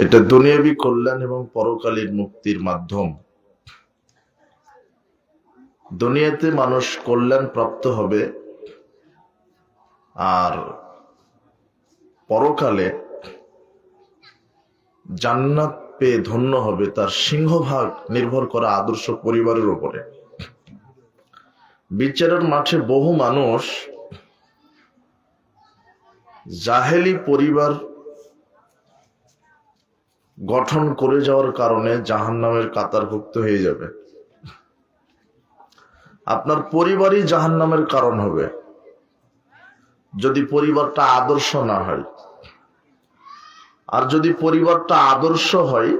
এটা দুনিয়াবী কল্যাণ এবং পরকালীন মুক্তির মাধ্যম। দুনিয়াতে মানুষ কল্যাণ প্রাপ্ত হবে, আর পরকালে জান্নাত পেয়ে ধন্য হবে। তার সিংহভাগ নির্ভর করে আদর্শ পরিবারের উপরে। বিচারের মাঠে বহু মানুষ জাহেলি পরিবার গঠন করে যাওয়ার কারণে জাহান্নামের কাতারভুক্ত হয়ে যাবে। আপনার পরিবারই জাহান্নামের কারণ হবে যদি পরিবারটা আদর্শ না হয়। আর যদি পরিবারটা আদর্শ হয়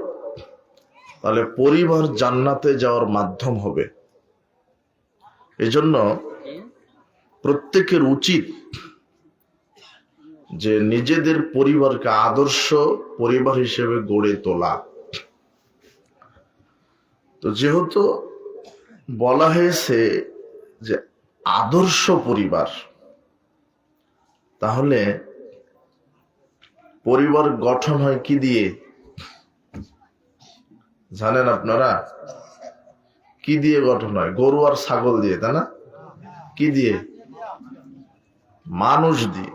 তাহলে পরিবার জান্নাতে যাওয়ার মাধ্যম হবে। এজন্য প্রত্যেকের উচিত যে নিজেদের পরিবারকে আদর্শ পরিবার হিসেবে গড়ে তোলা। তো যেহেতু বলা হয়েছে যে আদর্শ পরিবার, তাহলে পরিবার গঠন হয় কি দিয়ে জানেন আপনারা? কি দিয়ে গঠন হয়? গরু আর ছাগল দিয়ে, তাই না? কি দিয়ে? মানুষ দিয়ে।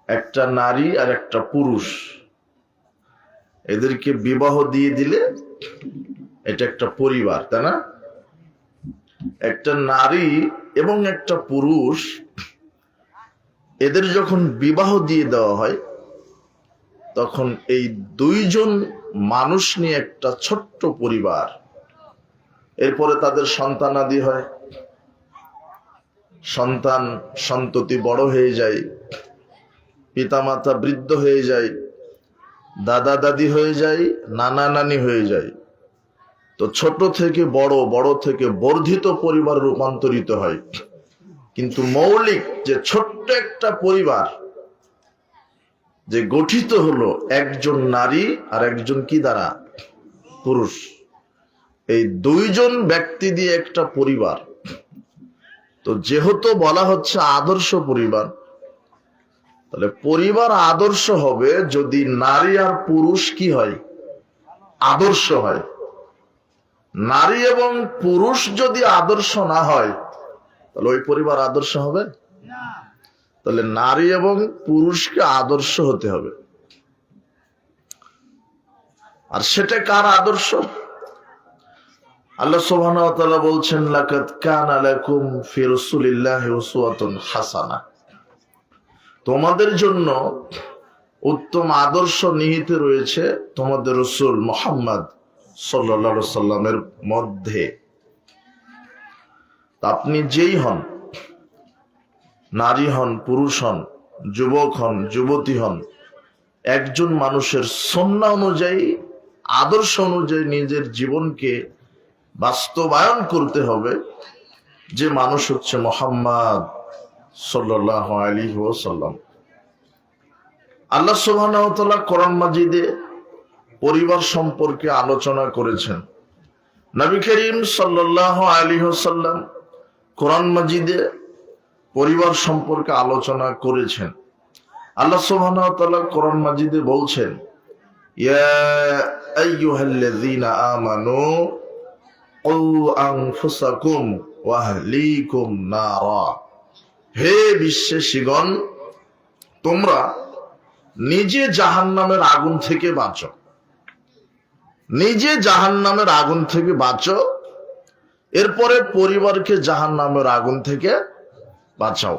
একটা নারী আর একটা পুরুষ, এদেরকে বিবাহ দিয়ে দিলে এটা একটা পরিবার, তাই না? একটা নারী এবং একটা পুরুষ, এদের যখন বিবাহ দিয়ে দেওয়া হয় তখন এই দুইজন মানুষ নিয়ে একটা ছোট্ট পরিবার। এরপরে তাদের সন্তানাদি হয়, সন্তান সন্ততি বড় হয়ে যায়, পিতামাতা বৃদ্ধ হয়ে যায়, দাদা দাদি হয়ে যায়, নানা নানি হয়ে যায়। তো ছোট থেকে বড়, বড় থেকে বর্ধিত পরিবার রূপান্তরিত হয়। কিন্তু মৌলিক যে ছোট্ট একটা পরিবার যে গঠিত হলো একজন নারী আর একজন কি দ্বারা? পুরুষ। এই দুইজন ব্যক্তি দিয়ে একটা পরিবার। তো যেহেতু বলা হচ্ছে আদর্শ পরিবার, তাহলে পরিবার আদর্শ হবে যদি নারী আর পুরুষ কি হয়? আদর্শ হয়। নারী এবং পুরুষ যদি আদর্শ না হয় তাহলে ওই পরিবার আদর্শ হবে? তাহলে নারী এবং পুরুষকে আদর্শ হতে হবে। আর সেটা কার আদর্শ? আল্লাহ সুবহানাহু ওয়া তাআলা বলছেন, লাকাদ কানা লাকুম ফি রাসূলিল্লাহি উসওয়াতুন হাসানাহ। তোমাদের জন্য উত্তম আদর্শ নিহিত রয়েছে তোমাদের রাসূল মুহাম্মদ সাল্লাল্লাহু আলাইহি সাল্লামের মধ্যে। আপনি যেই হন, নারী হন, পুরুষ হন, যুবক হন, যুবতী হন, একজন মানুষের সুন্নাহ অনুযায়ী, আদর্শ অনুযায়ী নিজের জীবনকে বাস্তবায়ন করতে হবে। যে মানুষ হচ্ছে মুহাম্মদ সাল্লাল্লাহু আলাইহি ওয়াসাল্লাম। আল্লাহ সুবহানাহু ওয়া তাআলা কোরআন মাজিদে পরিবার সম্পর্কে আলোচনা করেছেন। নবী করিম সাল্লাল্লাহু আলাইহি ওয়াসাল্লাম কোরআন মাজিদে পরিবার সম্পর্কে আলোচনা করেছেন। আল্লাহ সুবহানাহু ওয়া তাআলা কোরআন মাজিদে বলছেন, ইয়া আইয়ুহাল্লাযীনা আমানু কু আনফুসাকুম ওয়া আহলিকুম নারা। হে বিশ্বাসীগণ, তোমরা নিজে জাহান্নামের আগুন থেকে বাঁচো। নিজে জাহান্নামের আগুন থেকে বাঁচো, এরপরে পরিবারকে জাহান্নামের আগুন থেকে বাঁচাও,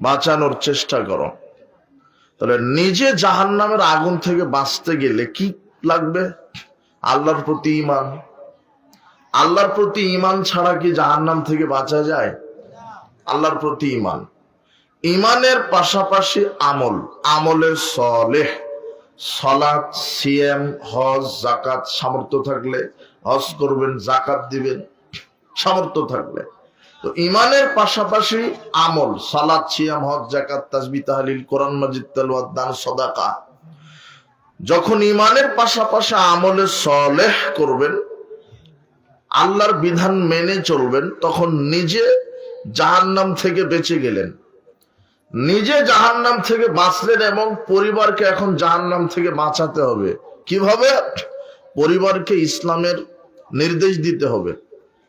বাঁচানোর চেষ্টা করো। তাহলে নিজে জাহান্নামের আগুন থেকে বাঁচতে গেলে কি লাগবে? আল্লাহর প্রতি ঈমান। আল্লাহর প্রতি ঈমান ছাড়া কি জাহান্নাম থেকে বাঁচা যায়? আল্লাহর প্রতি ঈমান। ঈমানের পাশাপাশি আমল, আমলে সলেহ, সালাত, সিয়াম, হজ, যাকাত। সামর্থ্য থাকলে হজ করবেন, যাকাত দিবেন, সামর্থ্য থাকলে। তো ঈমানের পাশাপাশি আমল, সালাত, সিয়াম, হজ, যাকাত, তাসবিহ, তাহলিল, কোরআন মাজিদ তেলাওয়াত, দান, সাদাকা। যখন ঈমানের পাশাপাশি আমলে সলেহ করবেন, আল্লাহর বিধান মেনে চলবেন, তখন নিজে জাহান্নাম থেকে বেঁচে গেলেন। নিজে জাহান্নাম থেকে বাঁচলেন এবং পরিবারকে এখন জাহান্নাম থেকে বাঁচাতে হবে। কিভাবে? পরিবারকে ইসলামের নির্দেশ দিতে হবে,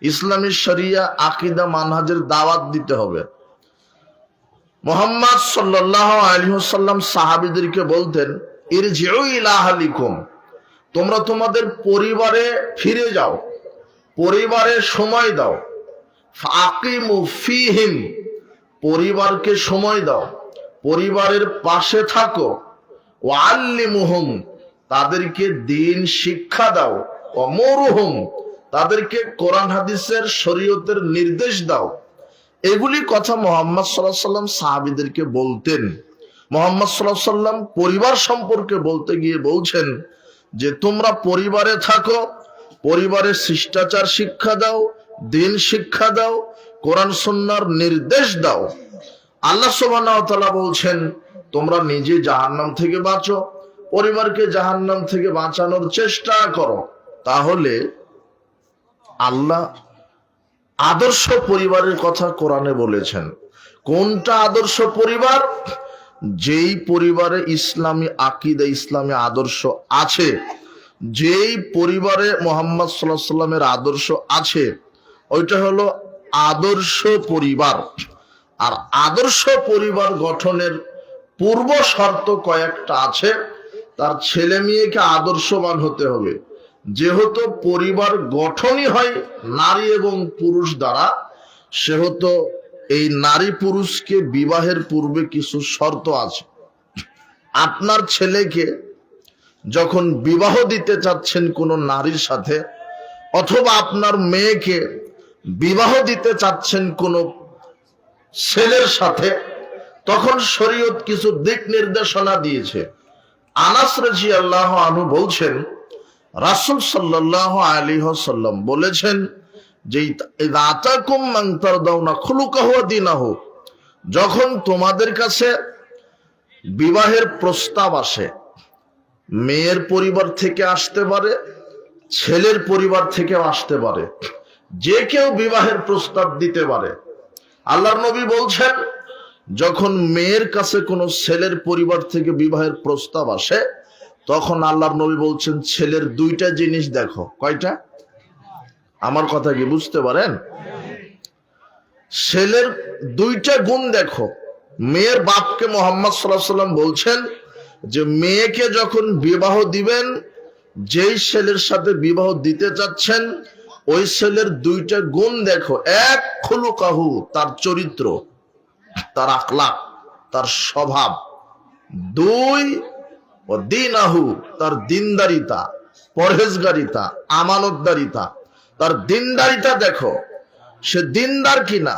ইসলামী শরিয়া আকীদা মানহাজের দাওয়াত দিতে হবে। মুহাম্মদ সাল্লাল্লাহু আলাইহি ওয়াসাল্লাম সাহাবীদেরকে বলতেন, ইরজিউ ইলা আহলিকুম, তোমরা তোমাদের পরিবারে ফিরে যাও, পরিবারে সময় দাও। ফাকিমু ফিহিম, পরিবারকে সময় দাও, পরিবারের পাশে থাকো। ওয়াল্লিমুহুম, তাদেরকে দ্বীন শিক্ষা দাও। ওয়ামুরুহুম, তাদেরকে কোরআন হাদিসের শরীয়তের নির্দেশ দাও। এগুলি কথা মুহাম্মদ সাল্লাল্লাহু আলাইহি ওয়াসাল্লাম সাহাবীদেরকে বলতেন। মুহাম্মদ সাল্লাল্লাহু আলাইহি ওয়াসাল্লাম পরিবার সম্পর্কে বলতে গিয়ে বলছেন যে তোমরা পরিবারে থাকো, পরিবারের শিষ্টাচার শিক্ষা দাও, দ্বীন শিক্ষা দাও, কোরআন সুন্নাহর নির্দেশ দাও। আল্লাহ সুবহানাহু ওয়া তাআলা বলছেন তোমরা নিজে জাহান্নাম থেকে বাঁচো, পরিবারকে জাহান্নাম থেকে বাঁচানোর চেষ্টা করো। তাহলে আল্লাহ আদর্শ পরিবারের কথা কোরআনে বলেছেন। কোনটা আদর্শ পরিবার? যেই পরিবারে ইসলামী আকীদা, ইসলামী আদর্শ আছে, যেই পরিবারে মুহাম্মদ সাল্লাল্লাহু আলাইহি ওয়াসাল্লামের আদর্শ আছে, ওইটা হলো আদর্শ পরিবার। আর আদর্শ পরিবার গঠনের পূর্ব শর্ত কয়েকটা আছে। তার ছেলে মেয়েকে আদর্শবান হতে হবে। যেহেতু পরিবার গঠনই হয় নারী এবং পুরুষ দ্বারা, সেহেতু এই নারী পুরুষকে বিবাহের পূর্বে কিছু শর্ত আছে। আপনার ছেলেকে যখন বিবাহ দিতে চাচ্ছেন কোনো নারীর সাথে, অথবা আপনার মেয়েকে বিবাহ দিতে চাচ্ছেন কোনো ছেলের সাথে, তখন শরীয়ত কিছু দিক নির্দেশনা দিয়েছে। আনাস রাদিয়াল্লাহু আনহু বলছেন রাসূল সাল্লাল্লাহু আলাইহি ওয়াসাল্লাম বলেছেন যে ইযা আতাকুম মান তারদাউনা খুলুকাহু ওয়া দীনাহু, যখন তোমাদের কাছে বিবাহের প্রস্তাব আসে, মেয়ের পরিবার থেকে আসতে পারে, ছেলের পরিবার থেকেও আসতে পারে, যে কেউ বিবাহের প্রস্তাব দিতে পারে। আল্লাহর নবী বলছেন যখন মেয়ের কাছে কোনো ছেলের পরিবার থেকে বিবাহের প্রস্তাব আসে, তখন আল্লাহর নবী বলছেন ছেলের দুইটা জিনিস দেখো। কয়টা? আমার কথা কি বুঝতে পারেন? ছেলের দুইটা গুণ দেখো। মেয়ের বাপকে মুহাম্মদ সাল্লাল্লাহু আলাইহি ওয়াসাল্লাম বলছেন যে মেয়েকে যখন বিবাহ দিবেন, যেই ছেলের সাথে বিবাহ দিতে চাচ্ছেন, ওই ছেলের দুইটা গুণ দেখো। এক, খুলুকাহু, তার চরিত্র, তার আখলাক, তার স্বভাব। দুই, ও দীনাহু, তার দিনদারিতা, পরহেজগারিতা, আমানতদারিতা। তার দিনদারিতা দেখো, সে দিনদার কিনা,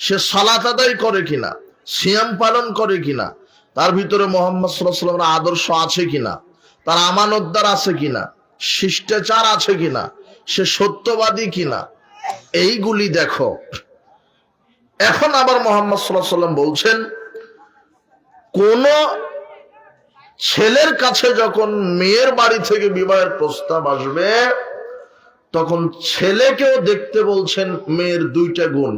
সে সালাত আদায় করে কিনা, সিয়াম পালন করে কিনা, তার ভিতরে মুহাম্মদ সাল্লাল্লাহু আলাইহি ওয়াসাল্লামের আদর্শ আছে কিনা, তার আমানতদার আছে কিনা, শিষ্টাচার আছে কিনা, সে সত্যবাদী কিনা, এইগুলি দেখো। এখন আবার মুহাম্মদ সাল্লাল্লাহু আলাইহি ওয়াসাল্লাম বলছেন কোন ছেলের কাছে যখন মেয়ের বাড়ি থেকে বিবাহের প্রস্তাব আসবে, তখন ছেলেকেও দেখতে বলছেন মেয়ের দুইটা গুণ।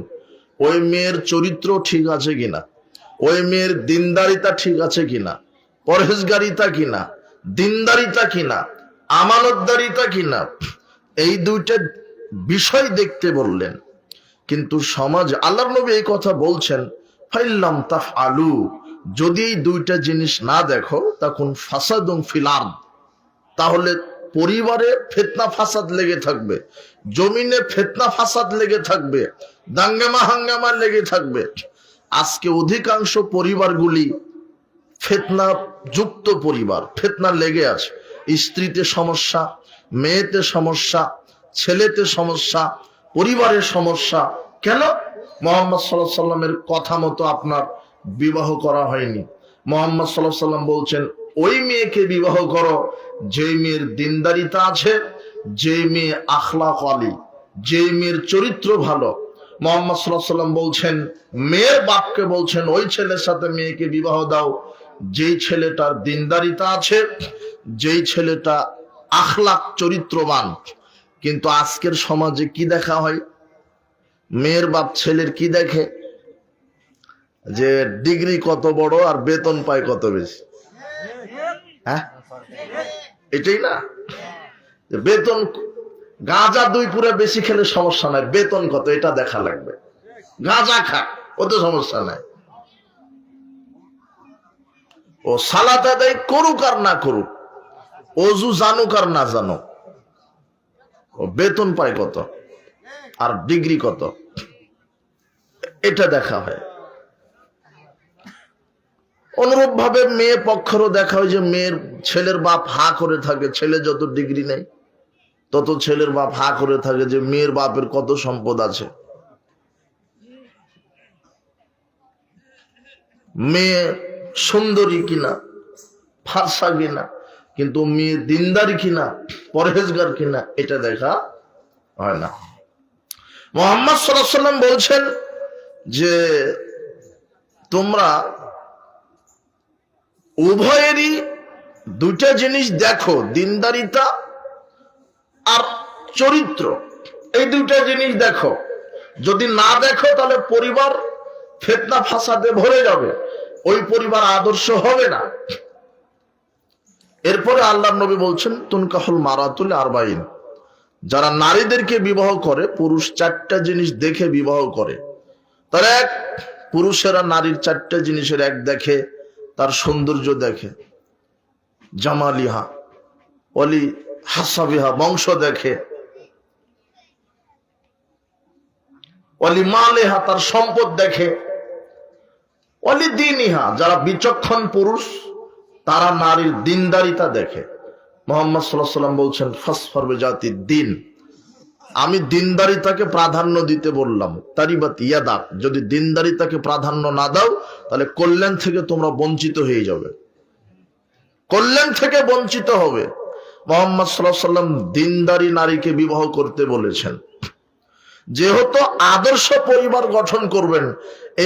ওই মেয়ের চরিত্র ঠিক আছে কিনা, ওই মেয়ের দিনদারিতা ঠিক আছে কিনা, পরহেজগারিতা কিনা, দিনদারিতা কিনা, আমানতদারিতা কিনা, এই দুইটা বিষয় দেখতে বললেন। কিন্তু সমাজ, আল্লাহর নবী এই কথা বলছেন ফাইল্লাম তাফআলু, যদি এই দুইটা জিনিস না দেখো, তখন ফাসাদুন ফিল আরদ, তাহলে পরিবারে ফিতনা ফাসাদ লেগে থাকবে, জমিনে ফিতনা ফাসাদ লেগে থাকবে, দাঙ্গামা হাঙ্গামা লেগে থাকবে। আজকে অধিকাংশ পরিবারগুলি ফিতনা যুক্ত পরিবার, ফিতনা লেগে আছে। স্ত্রীতে সমস্যা, মেয়েতে সমস্যা, ছেলেতে সমস্যা, পরিবারের সমস্যা। কেন? মুহাম্মদ সাল্লাল্লাহু আলাইহি ওয়াসাল্লামের কথা মতো আপনার বিবাহ করা হয়নি। মুহাম্মদ সাল্লাল্লাহু আলাইহি ওয়াসাল্লাম বলছেন ওই মেয়েকে বিবাহ করো যে মেয়ের দিনদারিতা আছে, যে মেয়ে আখলাক ওয়ালি, যে মেয়ের চরিত্র ভালো। মুহাম্মদ সাল্লাল্লাহু আলাইহি ওয়াসাল্লাম বলছেন মেয়ের বাপকে বলছেন ওই ছেলের সাথে মেয়েকে বিবাহ দাও যেই ছেলেটার দিনদারিতা আছে, যেই ছেলেটা আখলাক চরিত্রবান। কিন্তু আজকের সমাজে কি দেখা হয়? মেয়ের বাপ ছেলের কি দেখে? যে ডিগ্রি কত বড় আর বেতন পায় কত বেশি। হ্যাঁ, এটাই না, বেতন গাঁজা 2 পুরে বেশি খেলে সমস্যা নাই, বেতন কত এটা দেখা লাগবে। গাঁজা খা, ওতে সমস্যা নাই, ও সালাত আদায় করুক আর না করুক, অজু জানুক আর না জানুক, ও বেতন পায় কত আর ডিগ্রি কত এটা দেখা হয়। অনুরূপ ভাবে মেয়ে পক্ষেরও দেখা হয় যে মেয়ের ছেলের বাপ হা করে থাকে, ছেলে যত ডিগ্রি নেই তত ছেলের বাপ হা করে থাকে যে মেয়ের বাপের কত সম্পদ আছে। মেয়ে সুন্দরী কিনা, ফারসা কিনা, কিন্তু মেয়ে দিনদারি কিনা, পরহেজগার কিনা এটা দেখা হয় না। মুহাম্মদ সাল্লাল্লাহু আলাইহি ওয়াসাল্লাম বলছেন যে তোমরা উভয়েরই 2টা জিনিস দেখো, দিনদারিতা আর চরিত্র, এই 2টা জিনিস দেখো। যদি না দেখো তাহলে পরিবার ফিতনা ফাসাদে ভরে যাবে, ওই পরিবার আদর্শ হবে না। এরপরে আল্লাহর নবী বলছেন তুনকাহুল মারাতুল আরবাইন, যারা নারীদেরকে বিবাহ করে পুরুষ 4টা জিনিস দেখে বিবাহ করে। তার এক, পুরুষেরা নারীর 4টা জিনিসের এক দেখে, তার সৌন্দর্য দেখে, জামালিহা ওয়ালি হাসাবিহা বংশ দেখে, ওয়ালি মালেহা তার সম্পদ দেখে, ওয়ালি দিনিহা যারা বিচক্ষণ পুরুষ তারা নারীর দিনদারিতা দেখে। মুহাম্মদ সাল্লাল্লাহু আলাইহি ওয়াসাল্লাম বলছেন ফাসফার বিজাতিদ দ্বীন, আমি দিনদারিতাকে প্রাধান্য দিতে বললাম। তারিবাত ইয়াদাক, যদি দিনদারিতাকে প্রাধান্য না দাও তাহলে কল্যাণ থেকে তোমরা বঞ্চিত হয়ে যাবে, কল্যাণ থেকে বঞ্চিত হবে। মুহাম্মদ সাল্লাল্লাহু আলাইহি ওয়াসাল্লাম দিনদারি নারীকে বিবাহ করতে বলেছেন। যেহেতু আদর্শ পরিবার গঠন করবেন,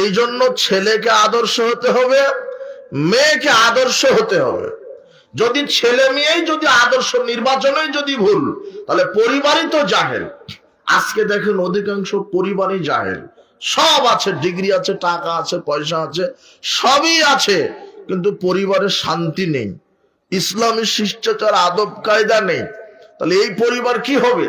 এই জন্য ছেলেকে আদর্শ হতে হবে, মেয়েকে আদর্শ হতে হবে। যদি ছেলে মেয়েই যদি আদর্শ নির্বাচনেই যদি ভুল, তাহলে পরিবারই তো জাহেল। আজকে দেখেন অধিকাংশ পরিবারই জাহেল, সব আছে, ডিগ্রি আছে, টাকা আছে, পয়সা আছে, সবই আছে, কিন্তু পরিবারে শান্তি নেই, ইসলামী শিষ্টাচার আদব কায়দা নেই। তাহলে এই পরিবার কি হবে?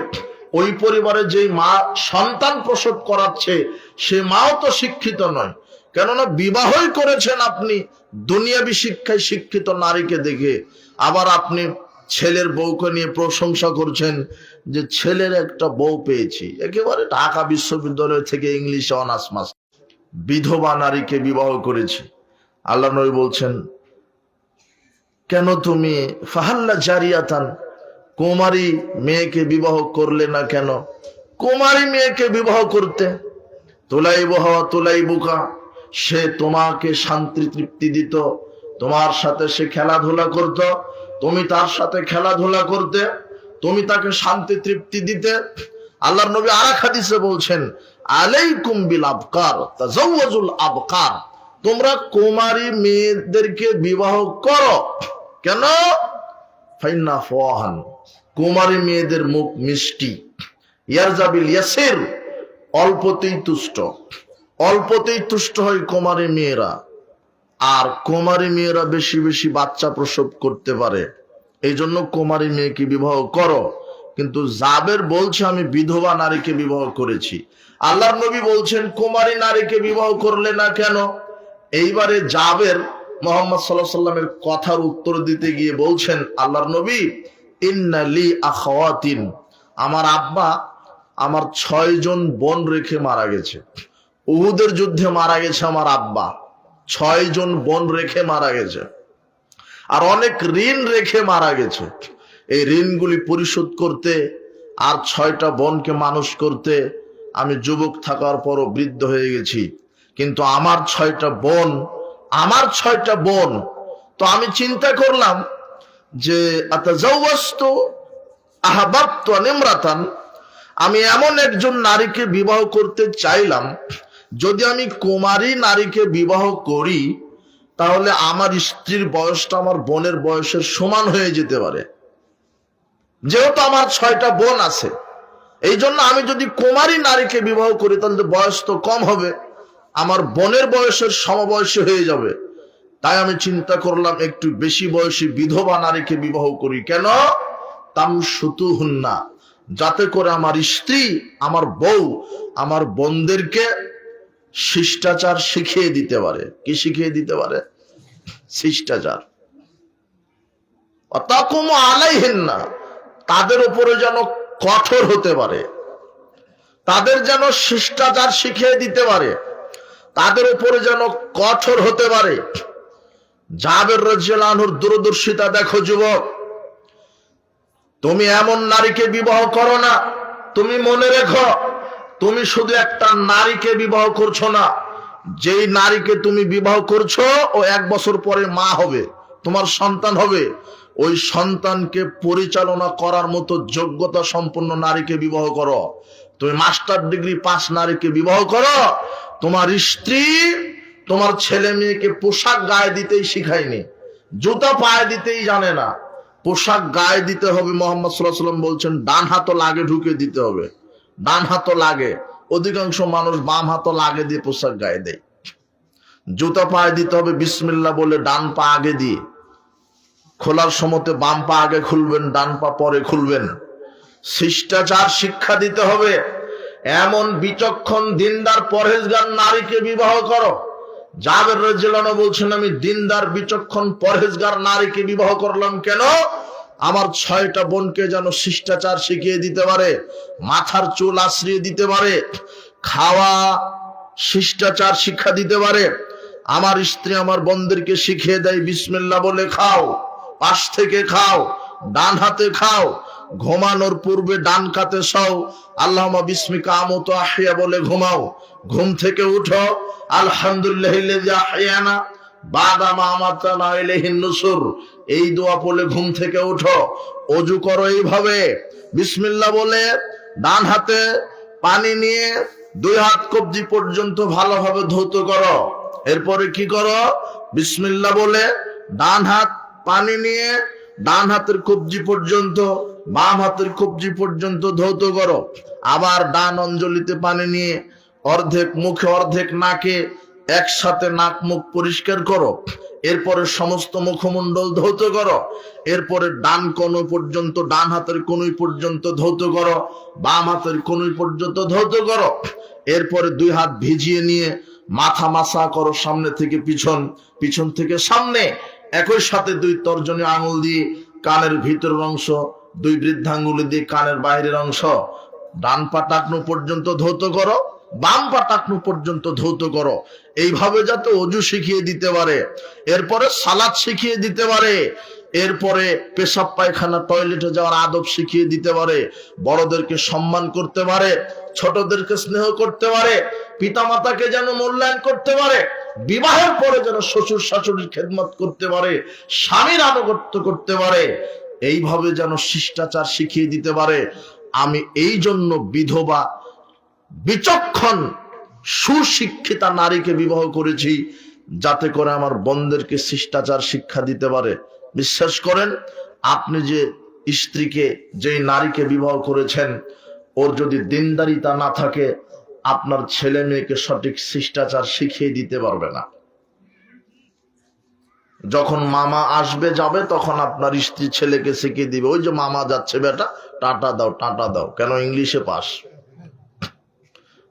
ওই পরিবারে যেই মা সন্তান প্রসব করাচ্ছে সে মাও তো শিক্ষিত নয়, কেননা বিবাহই করেছেন আপনি দুনিয়াবী শিক্ষায় শিক্ষিত নারীকে দেখে, আবার আপনি ছেলের বউকে নিয়ে প্রশংসা করছেন যে ছেলের একটা বউ পেয়েছি, একেবারে ঢাকা বিশ্ববিদ্যালয় থেকে ইংলিশে অনার্স মাস্টার। বিধবা নারীকে বিবাহ করেছি, আল্লাহ নবী বলছেন কেন তুমি ফাহাল্লা জারিয়াতান, কুমারী মেয়েকে বিবাহ করলে না কেন? কুমারী মেয়েকে বিবাহ করতে, তুলাইবুহা তুলাইবুকা, সে তোমাকে শান্তি তৃপ্তি দিত, তোমার সাথে সে খেলাধুলা করত, তুমি তার সাথে খেলাধুলা করতে, তুমি তাকে শান্তি তৃপ্তি দিতে। আল্লাহর নবী আরেক হাদিসে বলছেন আলাইকুম বিল আবকার তাজাওয়াজুল আবকার, তোমরা কুমারী মেয়েদেরকে বিবাহ করো। কেন? ফাইন্না ফাওয়াহান, কুমারী মেয়েদের মুখ মিষ্টি, ইয়ারজাবিল ইয়াসির, অল্পতেই তুষ্ট, অল্পতেই তুষ্ট হয় কুমারী মেয়েরা, আর কুমারী মেয়েরা বেশি বেশি বাচ্চা প্রসব করতে পারে, এই জন্য কুমারী মেয়েকে বিবাহ করো। কিন্তু জাবের বলছে আমি বিধবা নারীকে বিবাহ করেছি, আল্লাহর নবী বলছেন কুমারী নারীকে বিবাহ করলে না কেন? এইবারে জাবের মুহাম্মদ সাল্লাল্লাহু আলাইহি ওয়াসাল্লামের কথার উত্তর দিতে গিয়ে বলছেন আল্লাহর নবী ইন্না লি আখাওয়াতিন, আমার আব্বা আমার 6 জন বোন রেখে মারা গেছে, উহুদের যুদ্ধে মারা গেছে আমার আব্বা, 6 জন বোন রেখে মারা গেছে, আর অনেক ঋণ রেখে মারা গেছে। এই ঋণগুলি পরিশোধ করতে আর 6টা বোনকে মানুষ করতে আমি যুবক থাকার পরও বৃদ্ধ হয়ে গেছি। কিন্তু আমার 6টা বোন, আমার 6টা বোন, তো আমি চিন্তা করলাম যে আতাজাওয়াজতু আহাবাবতু নিমরাতান, আমি এমন একজন নারীকে বিবাহ করতে চাইলাম, যদি আমি কুমারী নারীকে বিবাহ করি তাহলে আমার স্ত্রীর বয়সটা আমার বোনের বয়সের সমান হয়ে যেতে পারে, যেহেতু আমার 6টা বোন আছে। এই জন্য আমি যদি কুমারী নারীকে বিবাহ করি তাহলে বয়স তো কম হবে, আমার বোনের বয়সের সমবয়সী হয়ে যাবে। তাই আমি চিন্তা করলাম একটু বেশি বয়সী বিধবা নারীকে বিবাহ করি। কেন? তামসুতুহুন্না, যাতে করে আমার স্ত্রী, আমার বউ, আমার বোনদেরকে শিষ্টাচার শিখিয়ে দিতে পারে। কি শিখিয়ে দিতে পারে? শিষ্টাচার। তাকুম আলাইহিন্না, তাদের উপরে যেন কঠোর হতে পারে, তাদের যেন শিষ্টাচার শিখিয়ে দিতে পারে, তাদের উপরে যেন কঠোর হতে পারে। জাবের রাদিয়াল্লাহু আনহুর দূরদর্শিতা দেখো যুবক। তুমি এমন নারীকে বিবাহ করো না, তুমি মনে রেখো, তুমি শুধু একটা নারীকে বিবাহ করছো না, যেই নারীকে তুমি বিবাহ করছো ও 1 বছর পরে মা হবে, তোমার সন্তান হবে। ওই সন্তানকে পরিচালনা করার মতো যোগ্যতা সম্পন্ন নারীকে বিবাহ করো। তুমি মাস্টার ডিগ্রি পাস নারীকে বিবাহ করো। তোমার স্ত্রী তোমার ছেলে মেয়েকে পোশাক গায়ে দিতেই শিখায়নি, জুতা পায়ে দিতেই জানে না। পোশাক গায়ে দিতে হবে, মুহাম্মদ সাল্লাল্লাহু আলাইহি ওয়াসাল্লাম বলছেন ডান হাত লাগে ঢুকে দিতে হবে। ডান হাত লাগে, অধিকাংশ মানুষ বাম হাত লাগে দিয়ে পোশাক গায়ে দেয়। জুতা পায়ে দিতে হবে বিসমিল্লাহ বলে, ডান পা আগে দিয়ে। খোলার সময়তে বাম পা আগে খুলবেন, ডান পা পরে খুলবেন। শিষ্টাচার শিক্ষা দিতে হবে। এমন বিচক্ষণ দিনদার পরহেজগার নারীকে বিবাহ করো। জাবের রাদিয়াল্লাহু আনহু বলছেন, আমি দিনদার বিচক্ষণ পরহেজগার নারীকে বিবাহ করলাম। কেন? আমার 6টা বোনকে যেন শিষ্টাচার শিখিয়ে দিতে পারে, মাথার চুল আশ্রিয়ে দিতে পারে, খাওয়া শিষ্টাচার শিক্ষা দিতে পারে। আমার স্ত্রী আমার বোনদেরকে শিখিয়ে দেয় বিসমিল্লাহ বলে খাও, পাশ থেকে খাও, ডান হাতে খাও, ঘুমানোর পূর্বে ডান কাতে সও, আল্লাহুম্মা বিসমিকা আমুতু আহইয়া বলে ঘুমাও। ঘুম থেকে উঠো, আলহামদুলিল্লাহিল্লাযী আহইয়ানা বাদা মা আমাতানা ইলাইহিন নুশুর, এই দোয়া পড়লে ঘুম থেকে উঠো। ওযু করো এইভাবে, বিসমিল্লাহ বলে ডান হাতে পানি নিয়ে 2 হাত কবজি পর্যন্ত ভালোভাবে ধৌত করো। এরপরে কি করো? বিসমিল্লাহ বলে ডান হাত পানি নিয়ে ডান হাতের কবজি পর্যন্ত, বাম হাতের কবজি পর্যন্ত ধৌত করো। আবার ডান অঞ্জলিতে পানি নিয়ে অর্ধেক মুখে অর্ধেক নাকে একসাথে নাক মুখ পরিষ্কার করো। এরপরে সমস্ত মুখমণ্ডল ধৌত করো। এরপরে ডান কনুই পর্যন্ত, ডান হাতের কনুই পর্যন্ত ধৌত করো, বাম হাতের কনুই পর্যন্ত ধৌত করো। এরপরে 2 হাত ভিজিয়ে নিয়ে মাথা মাসা করো, সামনে থেকে পিছন, পিছন থেকে সামনে। একই সাথে 2 তর্জনী আঙুল দিয়ে কানের ভিতরের অংশ, 2 বৃদ্ধাঙ্গুলি দিয়ে কানের বাইরের অংশ, ডান পা টাকনু পর্যন্ত ধৌত করো, বাম পা টাকনু পর্যন্ত ধৌত করো। এইভাবে যাতে ওযু শিখিয়ে দিতে পারে, এরপরে সালাত শিখিয়ে দিতে পারে, এরপরে পেশাব পায়খানা টয়লেটে যাওয়ার আদব শিখিয়ে দিতে পারে, বড়দেরকে সম্মান করতে পারে, ছোটদেরকে স্নেহ করতে পারে, পিতামাতাকে যেন মূল্যায়ন করতে পারে, বিবাহের পরে যেন শ্বশুর শাশুড়ির খেদমত করতে পারে, স্বামীর আনুগত্য করতে পারে, এইভাবে যেন শিষ্টাচার শিখিয়ে দিতে পারে। আমি এই জন্য বিধবা বিচক্ষণ সুশিক্ষিতা নারীকে বিবাহ করেছি, যাতে করে আমার বোনদেরকে শিষ্টাচার শিক্ষা দিতে পারে। বিশ্বাস করেন, আপনি যে স্ত্রীকে, যেই নারীকে বিবাহ করেছেন, ওর যদি দিনদারিতা না থাকে, আপনার ছেলে মেয়েকে সঠিক শিষ্টাচার শিখিয়ে দিতে পারবে না। যখন মামা আসবে যাবে, তখন আপনার স্ত্রী ছেলেকে শিখিয়ে দিবে, ওই যে মামা যাচ্ছে বেটা, টাটা দাও, টাটা দাও। কেন? ইংলিশে পাস।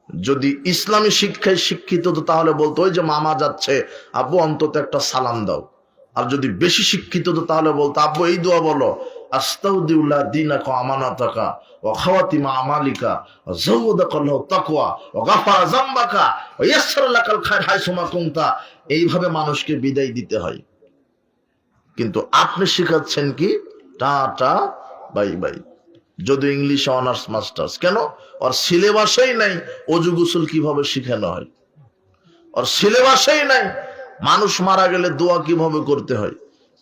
যদি ইসলামী শিক্ষায় শিক্ষিত হতো তাহলে বলতো, ওই যে মামা যাচ্ছে আব্বু অন্তত একটা সালাম দাও। আর যদি বেশি শিক্ষিত হতো তাহলে বলতো, আব্বু এই দোয়া বলো, আস্তাউদিউল্লাহ দীনাকা আমানাতাকা ওয়া খাওয়াতিমা আমালিকা ওয়া যাওয়াদাকাল্লাহু তাকওয়া ওয়া গাফারা যামবাকা ওয়া ইয়াসসারা লাকাল খায়র হাইসুমা কুনতা। এইভাবে মানুষকে বিদায় দিতে হয়। কিন্তু আপনি শিখাচ্ছেন কি? Tata bye bye. যদি ইংলিশে অনার্স মাস্টার্স, কেন? ওর সিলেবাসেই নাই ওযু গোসল কিভাবে শিখানো হয়, ওর সিলেবাসেই নাই মানুষ মারা গেলে দোয়া কিভাবে করতে হয়,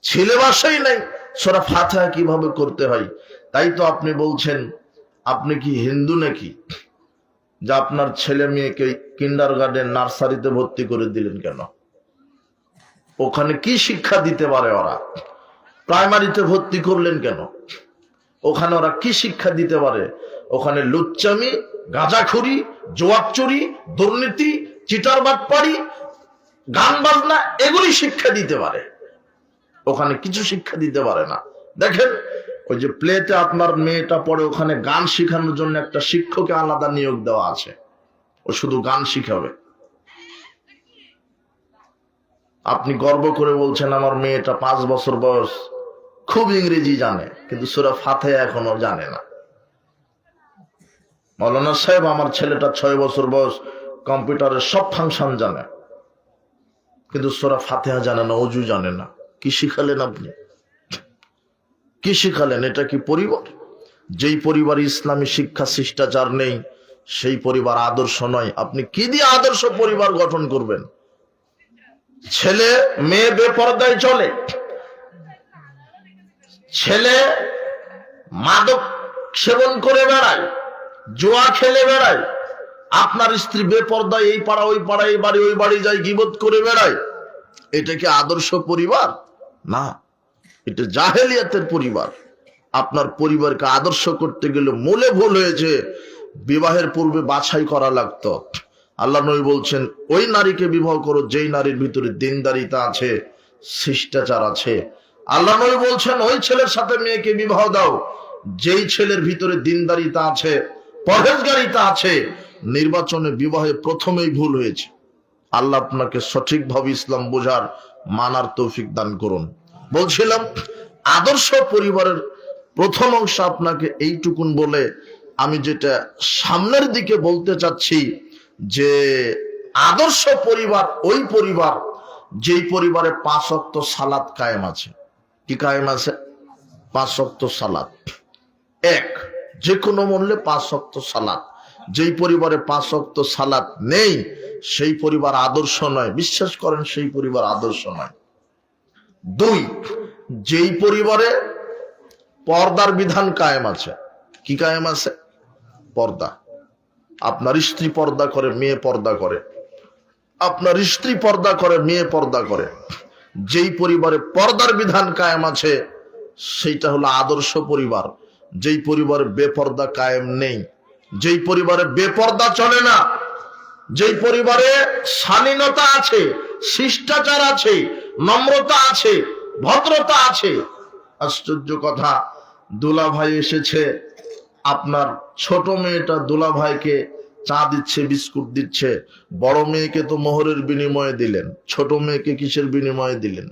সিলেবাসেই নাই সূরা ফাতিহা কিভাবে করতে হয়। তাই তো আপনি বলছেন, আপনি কি হিন্দু নাকি যে আপনার ছেলে মেয়েকে কিন্ডারগার্টেন নার্সারিতে ভর্তি করে দিলেন? কেন? ওখানে কি শিক্ষা দিতে পারে ওরা? প্রাইমারিতে ভর্তি করলেন কেন? ওখানে ওরা কি শিক্ষা দিতে পারে? ওখানে লুচ্চামি, গাঁজাখুরি, জোয়াবচুরি, দুর্নীতি, চিটার বাটপাড়ি, গান বাজনা এগুলি শিক্ষা দিতে পারে, ওখানে কিছু শিক্ষা দিতে পারে না। দেখেন ওই যে প্লেতে আপনার মেয়েটা পড়ে, ওখানে গান শেখানোর জন্য একটা শিক্ষককে আলাদা নিয়োগ দেওয়া আছে, ও শুধু গান শিখাবে। আপনি গর্ব করে বলছেন আমার মেয়েটা 5 বছর বয়স, খুব ইংরেজি জানে, কিন্তু সূরা ফাতিহা এখনো জানে না। মৌলানা সাহেব আমার ছেলেটা 6 বছর বয়স, কম্পিউটারের সব ফাংশন জানে, কিন্তু সূরা ফাতিহা জানে না, ওযু জানে না। কি শিখালেন আপনি? কি শিখালেন? এটা কি পরিবার? যেই পরিবারে ইসলামী শিক্ষা শিষ্টাচার নেই, সেই পরিবার আদর্শ নয়। আপনি কি দিয়ে আদর্শ পরিবার গঠন করবেন? ছেলে মেয়ে বেপরদায় চলে, ছেলে মাদক সেবন করে বেড়ায়, জুয়া খেলে বেড়ায়, আপনার স্ত্রী বেপরদায় এই পাড়া ওই পাড়া, এই বাড়ি ওই বাড়ি যায়, গীবত করে বেড়ায়। এটা কি আদর্শ পরিবার? না, এটা জাহেলিয়াতের পরিবার। আপনার পরিবারকে আদর্শ করতে গেলে মূলে ভুল হয়েছে, বিবাহের পূর্বে বাছাই করা লাগতো। আল্লাহ নবী বলছেন ওই নারীকে বিবাহ করো যেই নারীর ভিতরে দিনদারিতা আছে, শিষ্টাচার আছে। আল্লাহ নবী বলছেন ওই ছেলের সাথে মেয়েকে বিবাহ দাও যেই ছেলের ভিতরে দিনদারিতা আছে, পরহেজগারিতা আছে। নির্বাচনে বিবাহে প্রথমেই ভুল হয়েছে। আল্লাহ আপনাকে সঠিকভাবে ইসলাম বোঝার, মানার তৌফিক দান করুন। বলছিলাম আদর্শ পরিবারের প্রথম অংশ আপনাকে এইটুকুন বলে আমি যেটা সামনের দিকে বলতে চাচ্ছি, যে আদর্শ পরিবার ওই পরিবার যেই পরিবারে 5 ওয়াক্ত সালাত কায়েম আছে। কি কায়েম আছে? 5 ওয়াক্ত সালাত। এক, যে কোনো মূল্যে 5 ওয়াক্ত সালাত। যেই পরিবারে 5 ওয়াক্ত সালাত নেই, সেই পরিবার আদর্শ নয়। বিশ্বাস করেন, সেই পরিবার আদর্শ নয়। 2, যেই পরিবারে পর্দার বিধান কায়েম আছে। কি কায়েম আছে? পর্দা। আপনার স্ত্রী পর্দা করে, মেয়ে পর্দা করে, আপনার স্ত্রী পর্দা করে, মেয়ে পর্দা করে। যেই পরিবারে পর্দার বিধান কায়েম আছে, সেইটা হলো আদর্শ পরিবার। যেই পরিবারে বেপর্দা কায়েম নেই, যেই পরিবারে বেপর্দা চলে না, যেই পরিবারে শালীনতা আছে, শিষ্টাচার আছে, নম্রতা আছে, ভদ্রতা আছে। আশ্চর্য কথা, দুলাভাই এসেছে, আপনার ছোট মেয়েটা দুলাভাইকে চা দিচ্ছে, বিস্কুট দিচ্ছে। বড় মেয়েকে তো মোহরের বিনিময়ে দিলেন, ছোট মেয়েকে কিসের বিনিময়ে দিলেন?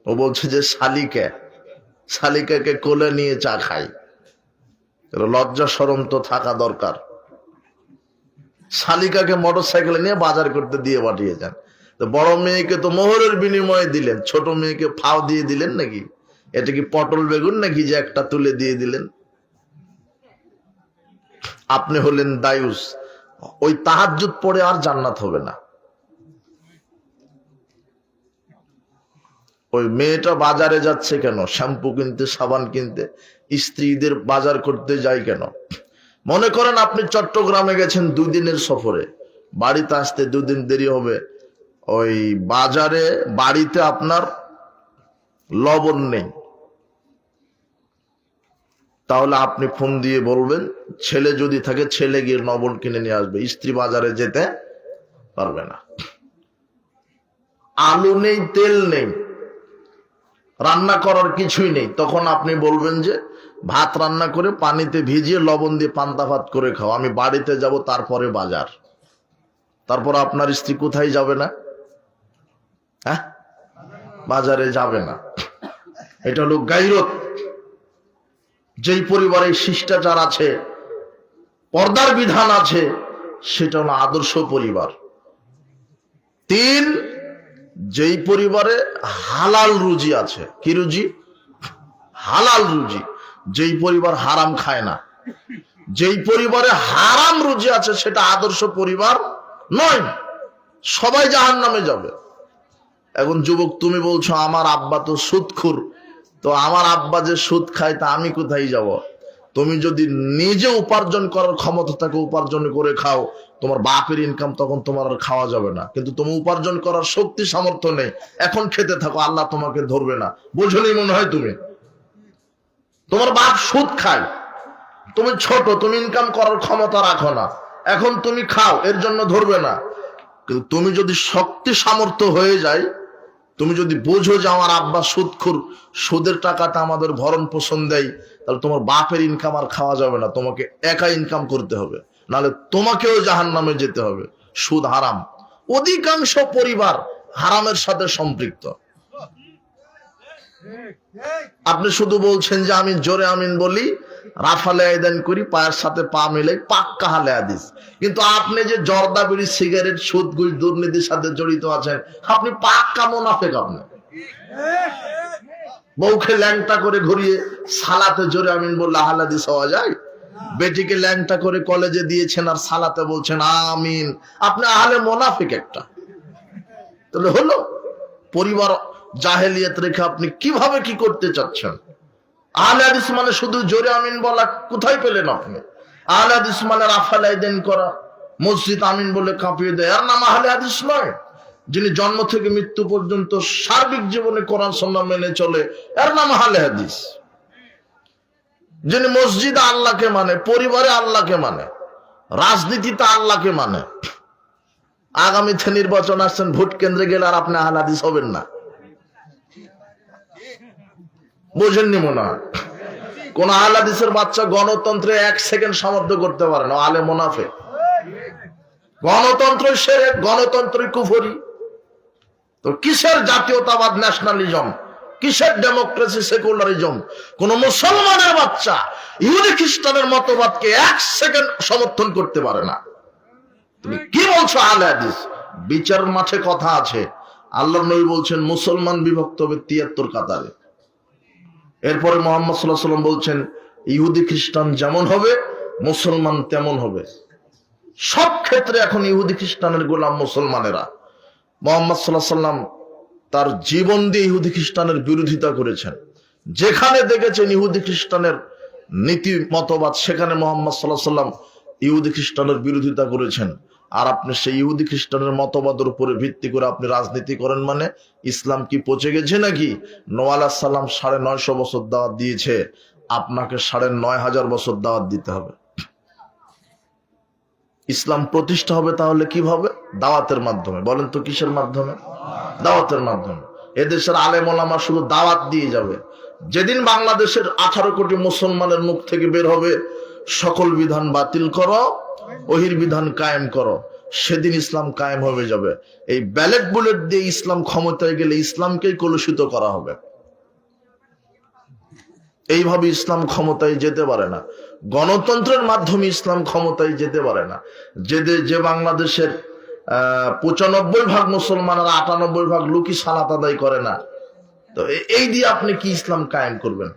ও বলছে যে শালিকাকে কোলে নিয়ে চা খাই। লজ্জা শরম তো থাকা দরকার। শালিকাকে মোটরসাইকেলে নিয়ে বাজার করতে দিয়ে পাঠিয়েছেন। তো বড় মেয়েকে তো মোহরের বিনিময়ে দিলেন, ছোট মেয়েকে ফাও দিয়ে দিলেন নাকি? এটা কি পটল বেগুন নাকি যে একটা তুলে দিয়ে দিলেন? আপনি হলেন দায়ুস। ওই তাহাজ্জুদ পড়ে আর জান্নাত হবে না। ওই মেয়েটা বাজারে যাচ্ছে কেন? শ্যাম্পু কিনতে, সাবান কিনতে। স্ত্রীদের বাজার করতে যায় কেন? মনে করেন আপনি চট্টগ্রামে গেছেন 2 দিনের সফরে, বাড়িতে আসতে 2 দিন দেরি হবে। ওই বাজারে বাড়িতে আপনার লবণ নেই, তাহলে আপনি ফোন দিয়ে বলবেন, ছেলে যদি থাকে ছেলে গিয়ে লবণ কিনে নিয়ে আসবে, স্ত্রী বাজারে যেতে পারবে না। আলু নেই, তেল নেই, রান্না করার কিছুই নেই, তখন আপনি বলবেন যে ভাত রান্না করে পানিতে ভিজিয়ে লবণ দিয়ে পান্তা ভাত করে খাও, আমি বাড়িতে যাব, তারপরে বাজার। তারপর আপনার স্ত্রী কোথায় যাবে না? হ্যাঁ, বাজারে যাবে না। এটা হলো গায়রত। যেই পরিবারে শিষ্টাচার আছে, পর্দার বিধান আছে, সেটা হলো আদর্শ পরিবার। 3, যেই পরিবারে হালাল রুজি আছে। কি রুজি? হালাল রুজি। যেই পরিবার হারাম খায় না, যেই পরিবারে হারাম রুজি আছে, সেটা আদর্শ পরিবার নয়। সবাই জাহান্নামে যাবে। এখন যুবক, তুমি বলছো আমার আব্বা তো সুদখোর, তো আমার আব্বা যে সুদ খায় তা আমি কোথায় যাব? তুমি যদি নিজে উপার্জন করার ক্ষমতা থাকে, উপার্জন করে খাও, তোমার বাপের ইনকাম তখন তোমার আর খাওয়া যাবে না। কিন্তু তুমি উপার্জন করার শক্তি সামর্থ্য নেই, এখন খেতে থাকো, আল্লাহ তোমাকে ধরবে না। বোঝনি মনে হয় তুমি? তোমার বাপ সুদ খায়, তুমি ছোট, তুমি ইনকাম করার ক্ষমতা রাখো না, এখন তুমি খাও, এর জন্য ধরবে না। কিন্তু তুমি যদি শক্তি সামর্থ্য হয়ে যায়, তুমি যদি বোঝো যে আমার আব্বা সুদখোর, সুদের টাকাটা আমাদের ভরণ পোষণ দেয়, তাহলে তোমার বাপের ইনকাম আর খাওয়া যাবে না, তোমাকে একা ইনকাম করতে হবে, নাহলে তোমাকেও জাহান্নামে যেতে হবে। সুদ হারাম। অধিকাংশ পরিবার হারামের সাথে সম্পৃক্ত। আপনি শুধু বলছেন যে আমি জোরে আমিন বলি, রাফালে আয়দান করি, পায়ের সাথে পা মিলাই, পাক্কা হালে হাদিস। কিন্তু আপনি যে জর্দা বিড়ি, সিগারেট, সুদ, ঘুষ, দুর্নীতির সাথে জড়িত আছেন, আপনি পাক্কা মুনাফিক। আপনি বউকে ল্যাংটা করে ঘুরিয়ে সালাতে জোরে আমিন বললে আহলে হাদিস হওয়া যায়? বেটিকে ল্যাংটা করে কলেজে দিয়েছেন আর সালাতে বলছেন আমিন, আপনি আহলে মুনাফিক একটা। তাহলে হলো পরিবার জাহেলিয়াত রেখে আপনি কিভাবে কি করতে চাচ্ছেন? আহলে হাদিস মানে শুধু জোরে আমিন বলা কোথায় পেলেন আপনি? আহলে হাদিস মানে রাফাল আয়দান করা, মসজিদ আমিন বলে কাঁপিয়ে দেয়, আর নাম আহলে হাদিস নয়। যিনি জন্ম থেকে মৃত্যু পর্যন্ত সার্বিক জীবনে কোরআন সুন্নাহ মেনে চলে, এর নাম আহলে হাদিস। যিনি মসজিদে আল্লাহকে মানে, পরিবারে আল্লাহকে মানে, রাজনীতিতে আল্লাহকে মানে। আগামীতে নির্বাচন আসছেন, ভোট কেন্দ্রে গেলে আর আপনি আহলে হাদিস হবেন না। বোঝেননি মনে হয়? কোন আহলে হাদিসের বাচ্চা গণতন্ত্রে 1 সেকেন্ড সমর্থন করতে পারে না, আলে মুনাফিক। গণতন্ত্র শিরক, গণতন্ত্র কুফরি। তো কিসের জাতীয়তাবাদ, ন্যাশনালিজম? কিসের ডেমোক্রেসি, সেকুলারিজম? কোন মুসলমানের বাচ্চা ইহুদি খ্রিস্টানের মতবাদকে 1 সেকেন্ড সমর্থন করতে পারে না। তুমি কি বলছো আহলে হাদিস? বিচার মাঠে কথা আছে। আল্লাহর নবী বলছেন মুসলমান বিভক্ত হবে 73 কাতারে। এরপরে মুহাম্মদ সাল্লাল্লাহু আলাইহি ওয়াসাল্লাম বলছেন ইহুদি খ্রিস্টান যেমন হবে মুসলমান তেমন হবে। সব ক্ষেত্রে এখন ইহুদি খ্রিস্টানের গোলাম মুসলমানেরা। মুহাম্মদ সাল্লাল্লাহু আলাইহি ওয়াসাল্লাম তার জীবন দিয়ে ইহুদি খ্রিস্টানের বিরোধিতা করেছেন। যেখানে দেখেছেন ইহুদি খ্রিস্টানের নীতি মতবাদ, সেখানে মুহাম্মদ সাল্লাল্লাহু আলাইহি ওয়াসাল্লাম ইহুদি খ্রিস্টানের বিরোধিতা করেছেন। আর আপনি সেই ইহুদি খ্রিস্টানের মতবাদের উপরে ভিত্তি করে আপনি রাজনীতি করেন, মানে ইসলাম কি পচে গেছে নাকি? নূহ আলাইহিস সালাম 950 বছর দাওয়াত দিয়েছে, আপনাকে 9500 বছর দাওয়াত দিতে হবে। ইসলাম প্রতিষ্ঠা হবে তাহলে কিভাবে? দাওয়াতের মাধ্যমে। বলেন তো কিসের মাধ্যমে? দাওয়াতের মাধ্যমে। এদেশের আলেম ওলামা শুধু দাওয়াত দিয়ে যাবে। যেদিন বাংলাদেশের 18 কোটি মুসলমানের মুখ থেকে বের হবে সকল বিধান বাতিল করো, ওহির বিধান কায়েম করো, সেদিন ইসলাম কায়েম হয়ে যাবে। এই ব্যালেট বুলেট দিয়ে ইসলাম ক্ষমতায় গেলে ইসলামকেই কলুষিত করা হবে। এইভাবে ইসলাম ক্ষমতায় যেতে পারে না। গণতন্ত্রের মাধ্যমে ইসলাম ক্ষমতায় যেতে পারে না। যে বাংলাদেশের 95% মুসলমান আর 98% লোকই সালাত আদায় করে না, তো এই দিয়ে আপনি কি ইসলাম কায়েম করবেন?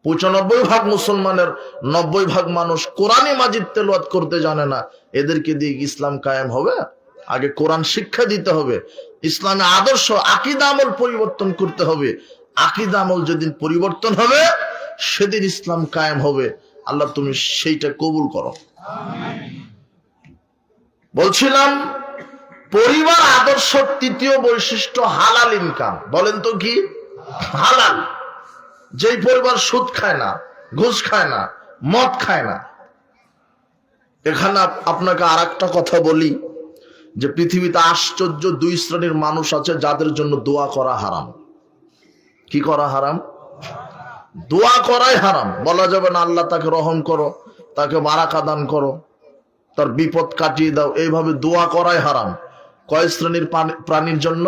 95% মুসলমানের 90% মানুষ কোরআনে মাজিদ তেলাওয়াত করতে জানে না, এদেরকে দিয়ে ইসলাম কায়েম হবে? আগে কোরআন শিক্ষা দিতে হবে, ইসলামে আদর্শ আকীদা আমল পরিবর্তন করতে হবে। আকীদা আমল যেদিন পরিবর্তন হবে সেদিন ইসলাম কায়েম হবে। আল্লাহ তুমি সেইটা কবুল করো। বলছিলাম পরিবার আদর্শ তৃতীয় বৈশিষ্ট্য হালাল ইনকাম। বলেন তো কি? হালাল। যেই পরিবার সুদ খায় না, ঘুষ খায় না, মদ খায় না। এখানে আপনাকে আর একটা কথা বলি যে পৃথিবীতে আশ্চর্য 2 শ্রেণীর মানুষ আছে যাদের জন্য দোয়া করা হারাম। কি করা হারাম? দোয়া করাই হারাম। বলা যাবে না আল্লাহ তাকে রহম করো, তাকে বারাকা দান করো, তার বিপদ কাটিয়ে দাও, এইভাবে দোয়া করাই হারাম। কয় শ্রেণীর প্রাণীর জন্য?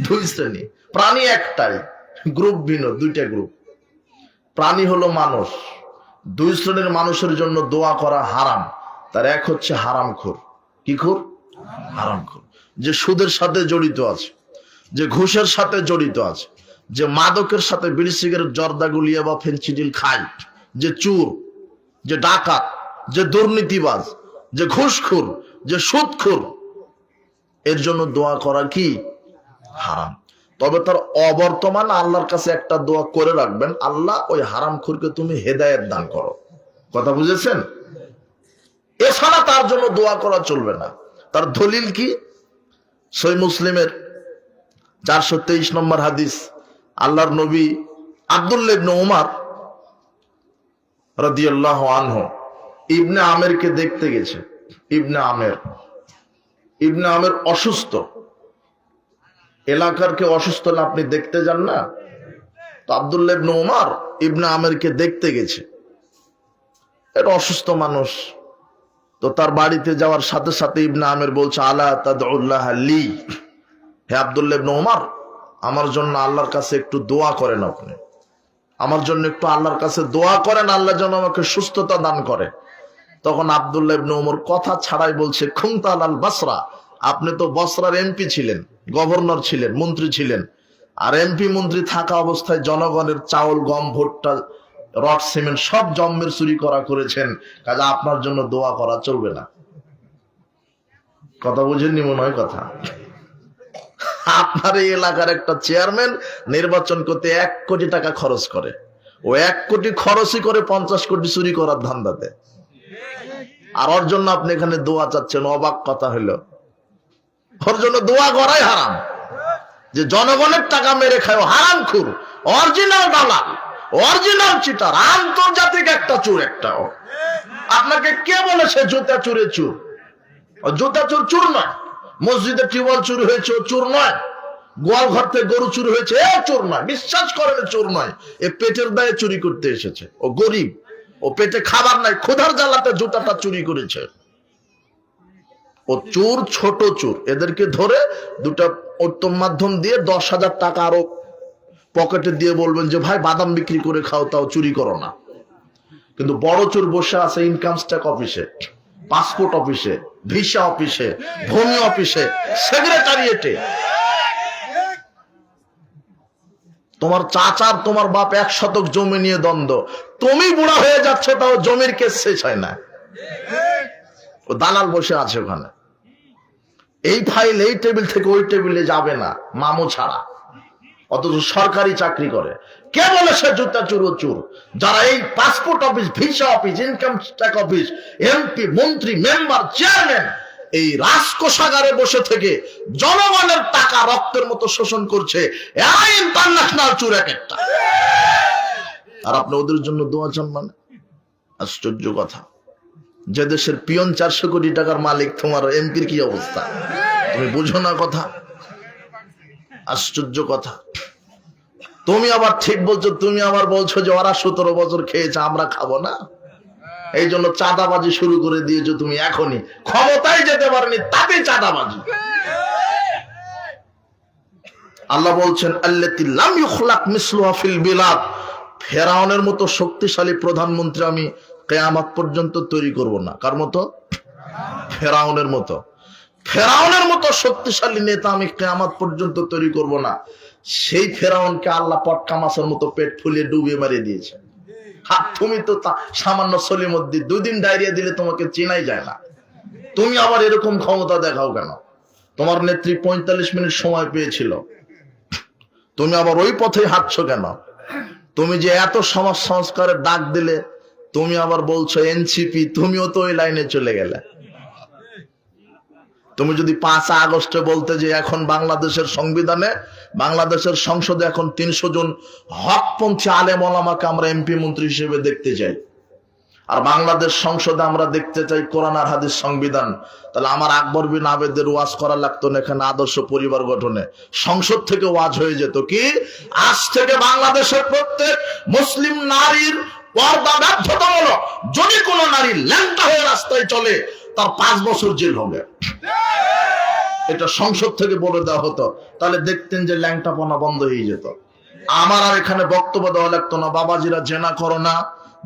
2 শ্রেণী। প্রাণী একটাই, গ্রুপ ভিন্ন, 2টা গ্রুপ। প্রাণী হলো মানুষ। 2 শ্রেণীর মানুষের জন্য দোয়া করা হারাম। তার এক হচ্ছে হারামখোর। কি খোর? হারামখোর। যে সুদের সাথে জড়িত আছে, যে ঘুষের সাথে জড়িত আছে, যে মাদকের সাথে বিড়ি সিগারেট জর্দা গুলিয়া বা ফেনসিডিল খায়, যে চোর, যে ডাকাত, যে দুর্নীতিবাজ, যে ঘুষখোর, যে সুদখোর, এর জন্য দোয়া করা কি? হারাম। তবে তার অবর্তমান আল্লাহর কাছে একটা দোয়া করে রাখবেন, আল্লাহ ওই হারামখোরকে তুমি হেদায়েত দান করো। কথা বুঝেছেন? এছাড়া তার জন্য দোয়া করা চলবে না। তার দলিল কি? সহিহ মুসলিমের 423 নম্বর হাদিস। আল্লাহর নবী আব্দুল্লাহ ইবনে উমর রাদিয়াল্লাহু আনহু ইবনে আমেরকে দেখতে গেছে। ইবনে আমের। ইবনে আমের অসুস্থ, এলাকার কেউ অসুস্থ হলে আপনি দেখতে যান না? তো আব্দুল্লাহ ইবনে উমর ইবনে আমেরকে দেখতে গেছে। এটা অসুস্থ মানুষ, তো তার বাড়িতে যাওয়ার সাথে সাথে ইবনে আমের বলছে, আলা তাদউল্লাহ লি, হে আব্দুল্লাহ ইবনে উমর, আমার জন্য আল্লাহর কাছে একটু দোয়া করেন, আপনি আমার জন্য একটু আল্লাহর কাছে দোয়া করেন, আল্লাহ যেন আমাকে সুস্থতা দান করে। তখন আব্দুল্লাহ ইবনে উমর কথা ছাড়াই বলছে, খুনতা আলাল বাসরা, আপনি তো বসরার এমপি ছিলেন, গভর্নর ছিলেন, মন্ত্রী ছিলেন, আর এমপি মন্ত্রী থাকা অবস্থায় জনগণের চাউল, গম, ভুট্টা, রড, সিমেন্ট সব জম্মের চুরি করেছেন, কাজে আপনার জন্য দোয়া করা চলবে না। কথা বুঝেননি মনে হয় কথা? আপনার এই এলাকার একটা চেয়ারম্যান নির্বাচন করতে 1 কোটি টাকা খরচ করে, ও 1 কোটি খরচই করে 50 কোটি চুরি করার ধান্দাতে, আর ওর জন্য আপনি এখানে দোয়া চাচ্ছেন। অবাক কথা হলো, ওর জন্য দোয়া করাই হারাম। যে জনগণের টাকা মেরে খায় হারামখোর, অরিজিনাল দালাল, অরিজিনাল চিটার, আন্তর্জাতিক একটা চোর একটাও। আপনাকে কে বলেছে জুতা চুরে চোর? জুতা চোর চোর নয়। মসজিদে টিউবওয়েল চুরি হয়েছে, ও চোর নয়। গোয়াল ঘর থেকে গরু চুরি হয়েছে, এ চোর নয়। বিশ্বাস করেন চোর নয়, এ পেটের দায়ে চুরি করতে এসেছে। ও গরিব, ও পেটে খাবার নাই, ক্ষুধার জ্বালাতে জুতাটা চুরি করেছে। ও চোর, ছোট চোর। এদেরকে ধরে দুটা উত্তম মাধ্যম দিয়ে 10,000 টাকা আরো পকেটে দিয়ে বলবেন যে ভাই বাদাম বিক্রি করে খাও, তাও চুরি করো না। কিন্তু বড় চোর বসে আছে ইনকাম ট্যাক্স অফিসে, পাসপোর্ট অফিসে, ভিসা অফিসে, ভূমি অফিসে, সেক্রেটারিয়েটে। তোমার চাচার তোমার বাপ 1 শতক জমি নিয়ে দ্বন্দ্ব, তুমি বুড়া হয়ে যাচ্ছ, তাও জমির কেস শেষ হয় না। ও দালাল বসে আছে ওখানে, এই ফাইল এই টেবিল থেকে ওই টেবিলে যাবে না মামু ছাড়া, অথচ সরকারি চাকরি করে। কে বলেছে জুতা চোর ও চোর? যারা এই passport office, visa office, income tax office, MP, মন্ত্রী, মেম্বার, চেয়ারম্যান, এই রাজকোষাগারে বসে থেকে জনগণের টাকা রক্তের মতো শোষণ করছে, এরা ইন্টারন্যাশনাল চোর এক একটা। আর আপনি ওদের জন্য দোয়া চান মানে? আশ্চর্য কথা। যে দেশের পিয়ন 400 কোটি টাকার মালিক, তোমার এমপির কি অবস্থা? তুমি বুঝো না কথা? আশ্চর্য কথা। তুমি আবার ঠিক বলছো, তুমি আবার বলছো যে ওরা 17 বছর খেয়েছে, আমরা খাবো না। এই জন্য চাঁদাবাজি শুরু করে দিয়েছো তুমি। এখনই ক্ষমতায় যেতে পারেনি, তাতে চাঁদাবাজি। আল্লাহ বলছেন, আল্লাতী লাম ইখলাক মিসলুহা ফিল বিলাদ, ফেরাউনের মতো শক্তিশালী প্রধানমন্ত্রী আমি কিয়ামত পর্যন্ত তৈরি করব না। কার মতো? ফেরাউনের মতো। ফেরাউনের মতো শক্তিশালী নেতা আমি কিয়ামত পর্যন্ত তৈরি করব না। সেই ফেরাউনকে আল্লাহ পটকা মাছের মতো পেট ফুলিয়ে ডুবিয়ে মেরে দিয়েছে। তুমি তো সামান্য সলিমুদ্দিন, 2 দিন ডায়রিয়া দিলে তোমাকে চেনাই যায় না। তুমি আবার এরকম ক্ষমতা দেখাও কেন? তোমার নেত্রী 45 মিনিট সময় পেয়েছিল, তুমি আবার ওই পথে হাঁটছো কেন? তুমি যে এত সমাজ সংস্কারের ডাক দিলে, তুমি আবার বলছো এনসিপি, তুমিও তো ওই লাইনে চলে গেলে। তুমি যদি 5 আগস্টে বলতে যে এখন বাংলাদেশের সংবিধানে, বাংলাদেশের সংসদে এখন 300 জন হকপন্থী আলেম ওলামাকে আমরা এমপি মন্ত্রী হিসেবে দেখতে চাই, আর বাংলাদেশ সংসদে আমরা দেখতে চাই কোরআন আর হাদিস সংবিধান, তাহলে আমার আকবর বিন আবেদের ওয়াজ করা লাগতো না এখানে আদর্শ পরিবার গঠনে। সংসদ থেকে ওয়াজ হয়ে যেত কি, আজ থেকে বাংলাদেশের প্রত্যেক মুসলিম নারীর পর্দা বাধ্যতামূলক। যদি কোনো নারী ল্যাংটা হয়ে রাস্তায় চলে, তার 5 বছর জেল হবে। এটা সংসদ থেকে বলে দেওয়া হতো, তাহলে দেখতেন যে ল্যাংটাপনা বন্ধ হয়ে যেত। আমার আর এখানে বক্তব্য দেওয়া লাগতো না, বাবাজিরা জেনা করো না।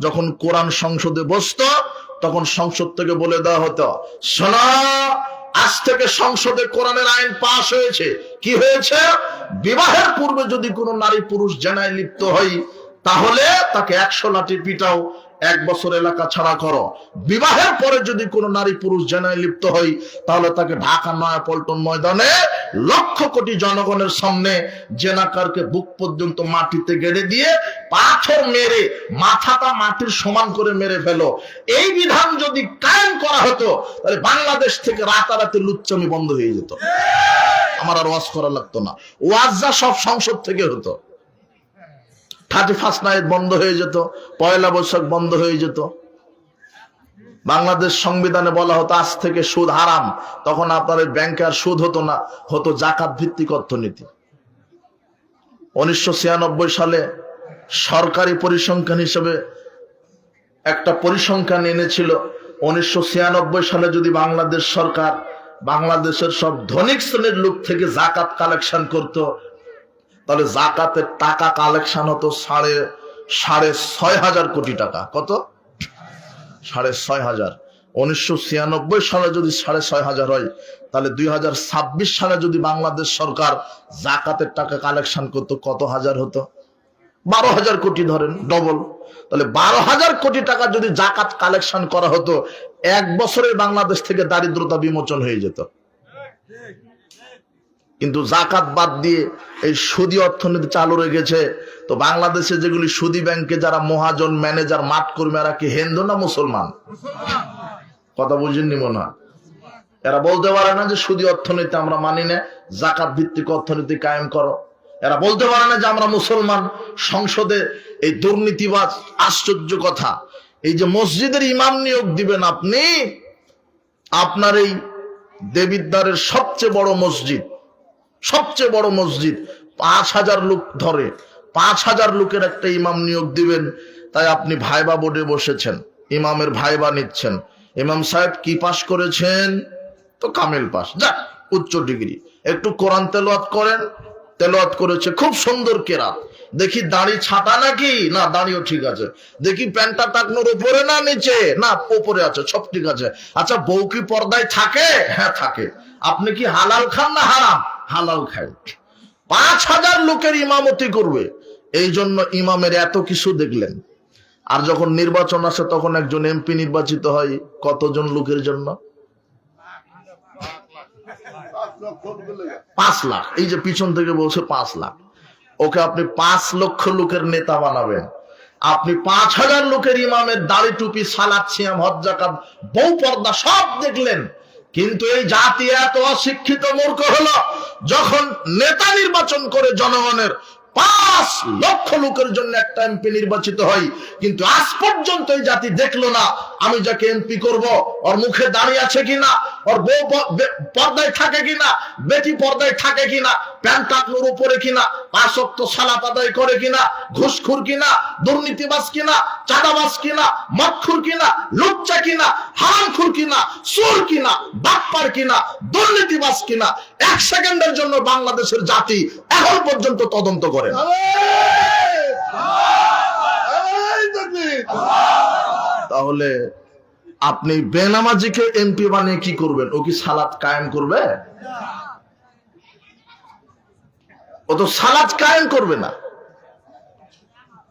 যখন কোরআন সংসদে বসতো, তখন সংসদ থেকে বলে দেওয়া হতো, শোনো, আজ থেকে সংসদে কোরআনের আইন পাশ হয়েছে। কি হয়েছে? বিবাহের পূর্বে যদি কোনো নারী পুরুষ জেনায় লিপ্ত হয়, তাহলে তাকে 100 লাঠি পিটাও, 1 বছর এলাকা ছাড়া করো। বিবাহের পরে যদি কোনো নারী পুরুষ জেনায় লিপ্ত হয়, তাহলে তাকে ঢাকা নয়াপল্টন ময়দানে লক্ষ কোটি জনগণের সামনে জেনাকারকে বুক পর্যন্ত মাটিতে গেড়ে দিয়ে পাথর মেরে মাথাটা মাটির সমান করে মেরে ফেলো। এই বিধান যদি কায়েম করা হতো, তাহলে বাংলাদেশ থেকে রাতারাতি লুচ্চামি বন্ধ হয়ে যেত। আমার আর ওয়াজ করা লাগতো না, ওয়াজ যা সব সংসদ থেকে হতো। 31 নাইট বন্ধ হয়ে যেত, 1 বৈশাখ বন্ধ হয়ে যেত। বাংলাদেশ সংবিধানে বলা হতো আজ থেকে সুদ হারাম, তখন আপনাদের ব্যাংকে আর সুদ হতো না, হতো জাকাত ভিত্তিক অর্থনীতি। 1996 সালে সরকারি পরিসংখ্যান হিসেবে একটা পরিসংখ্যান এনেছিল। 1996 সালে যদি বাংলাদেশ সরকার বাংলাদেশের সব ধনিক শ্রেণীর লোক থেকে জাকাত কালেকশন করত, তাহলে জাকাতের টাকা কালেকশন হতো সাড়ে 6,500 কোটি টাকা। কত? 6,500। 1996 সালে যদি 6,500 হয়, তাহলে 2026 সালে যদি বাংলাদেশ সরকার জাকাতের টাকা কালেকশন করতো কত হাজার হতো? 12,000 কোটি ধরেন, ডবল। তাহলে 12,000 কোটি টাকা যদি জাকাত কালেকশন করা হতো, এক বছরে বাংলাদেশ থেকে দারিদ্রতা বিমোচন হয়ে যেত। কিন্তু জাকাত বাদ দিয়ে এই সুদী অর্থনীতি চালু রেখেছে। তো বাংলাদেশে যেগুলি সুদী ব্যাংকে যারা মহাজন, ম্যানেজার, মাঠ কর্মী, এরা কি হিন্দু না মুসলমান? কথা বুঝেননি মনে হয়? এরা বলতে পারে না যে সুদী অর্থনীতি আমরা মানি না, জাকাত ভিত্তিক অর্থনীতি কায়েম করো। এরা বলতে পারে না যে আমরা মুসলমান। সংসদে এই দুর্নীতিবাজ। আশ্চর্য কথা, এই যে মসজিদের ইমাম নিয়োগ দিবেন আপনি, আপনার এই দেবিদ্বারের সবচেয়ে বড় মসজিদ, 5,000 লোক ধরে, 5,000 লোকের একটা ইমাম নিয়োগ দিবেন। তাই আপনি ভাইবা বোর্ডে বসেছেন, ইমামের ভাইবা নিচ্ছেন। ইমাম সাহেব কি পাশ করেছেন? তো কামেল পাশ, যাক উচ্চ ডিগ্রি। একটু কোরআন তেলাওয়াত করেন। তেলাওয়াত করেছে, খুব সুন্দর কেরাত। দেখি দাড়ি ছাটা নাকি? না, দাড়িও ঠিক আছে। দেখি প্যান্টটা টাকনোর উপরে না নিচে? না, উপরে আছে, সব ঠিক আছে। আচ্ছা, বউ কি পর্দায় থাকে? হ্যাঁ থাকে। আপনি কি হালাল খান না হারাম? হালাল খাই। 5,000 লোকের ইমামতি করবে, এই জন্য ইমামের এত কিছু দেখলেন। আর যখন নির্বাচন আসে তখন একজন এমপি নির্বাচিত হয় কতজন লোকের জন্য? 5 লাখ। এই যে পিছন থেকে বলছে 5 লাখ, ওকে আপনি 5 লক্ষ লোকের নেতা বানাবেন। আপনি 5,000 লোকের ইমামের দাড়ি, টুপি, সালাত, সিয়াম, হজ, যাকাত, বউ পর্দা সব দেখলেন। কিন্তু এই জাতি এত অশিক্ষিত মূর্খ হলো, যখন নেতা নির্বাচন করে জনগণের 5 লক্ষ লোকের জন্য একটা এমপি নির্বাচিত হয়, কিন্তু আজ পর্যন্ত এই জাতি দেখলো না আমি যাকে এমপি করব ওর মুখে দাঁড়িয়ে আছে কিনা, ওর বউ পর্দায় থাকে কিনা, বেটি পর্দায় থাকে কিনা, প্যান্ট টাকনোর উপরে কিনা, 5 ওয়াক্ত সালাত আদায় করে কিনা, ঘুষখোর কিনা, দুর্নীতিবাজ কিনা, চাঁদাবাজ কিনা, মদখোর কিনা, লুচ্চা কিনা, হারামখোর কিনা, চোর কিনা, বাটপার কিনা, দুর্নীতিবাজ কিনা, 1 সেকেন্ডের জন্য বাংলাদেশের জাতি এখন পর্যন্ত তদন্ত করে। তাহলে আপনি বেনামাজিকে এমপি বানিয়ে কি করবেন? ও কি সালাত কায়েম করবে? ও তো সালাত কায়েম করবে না।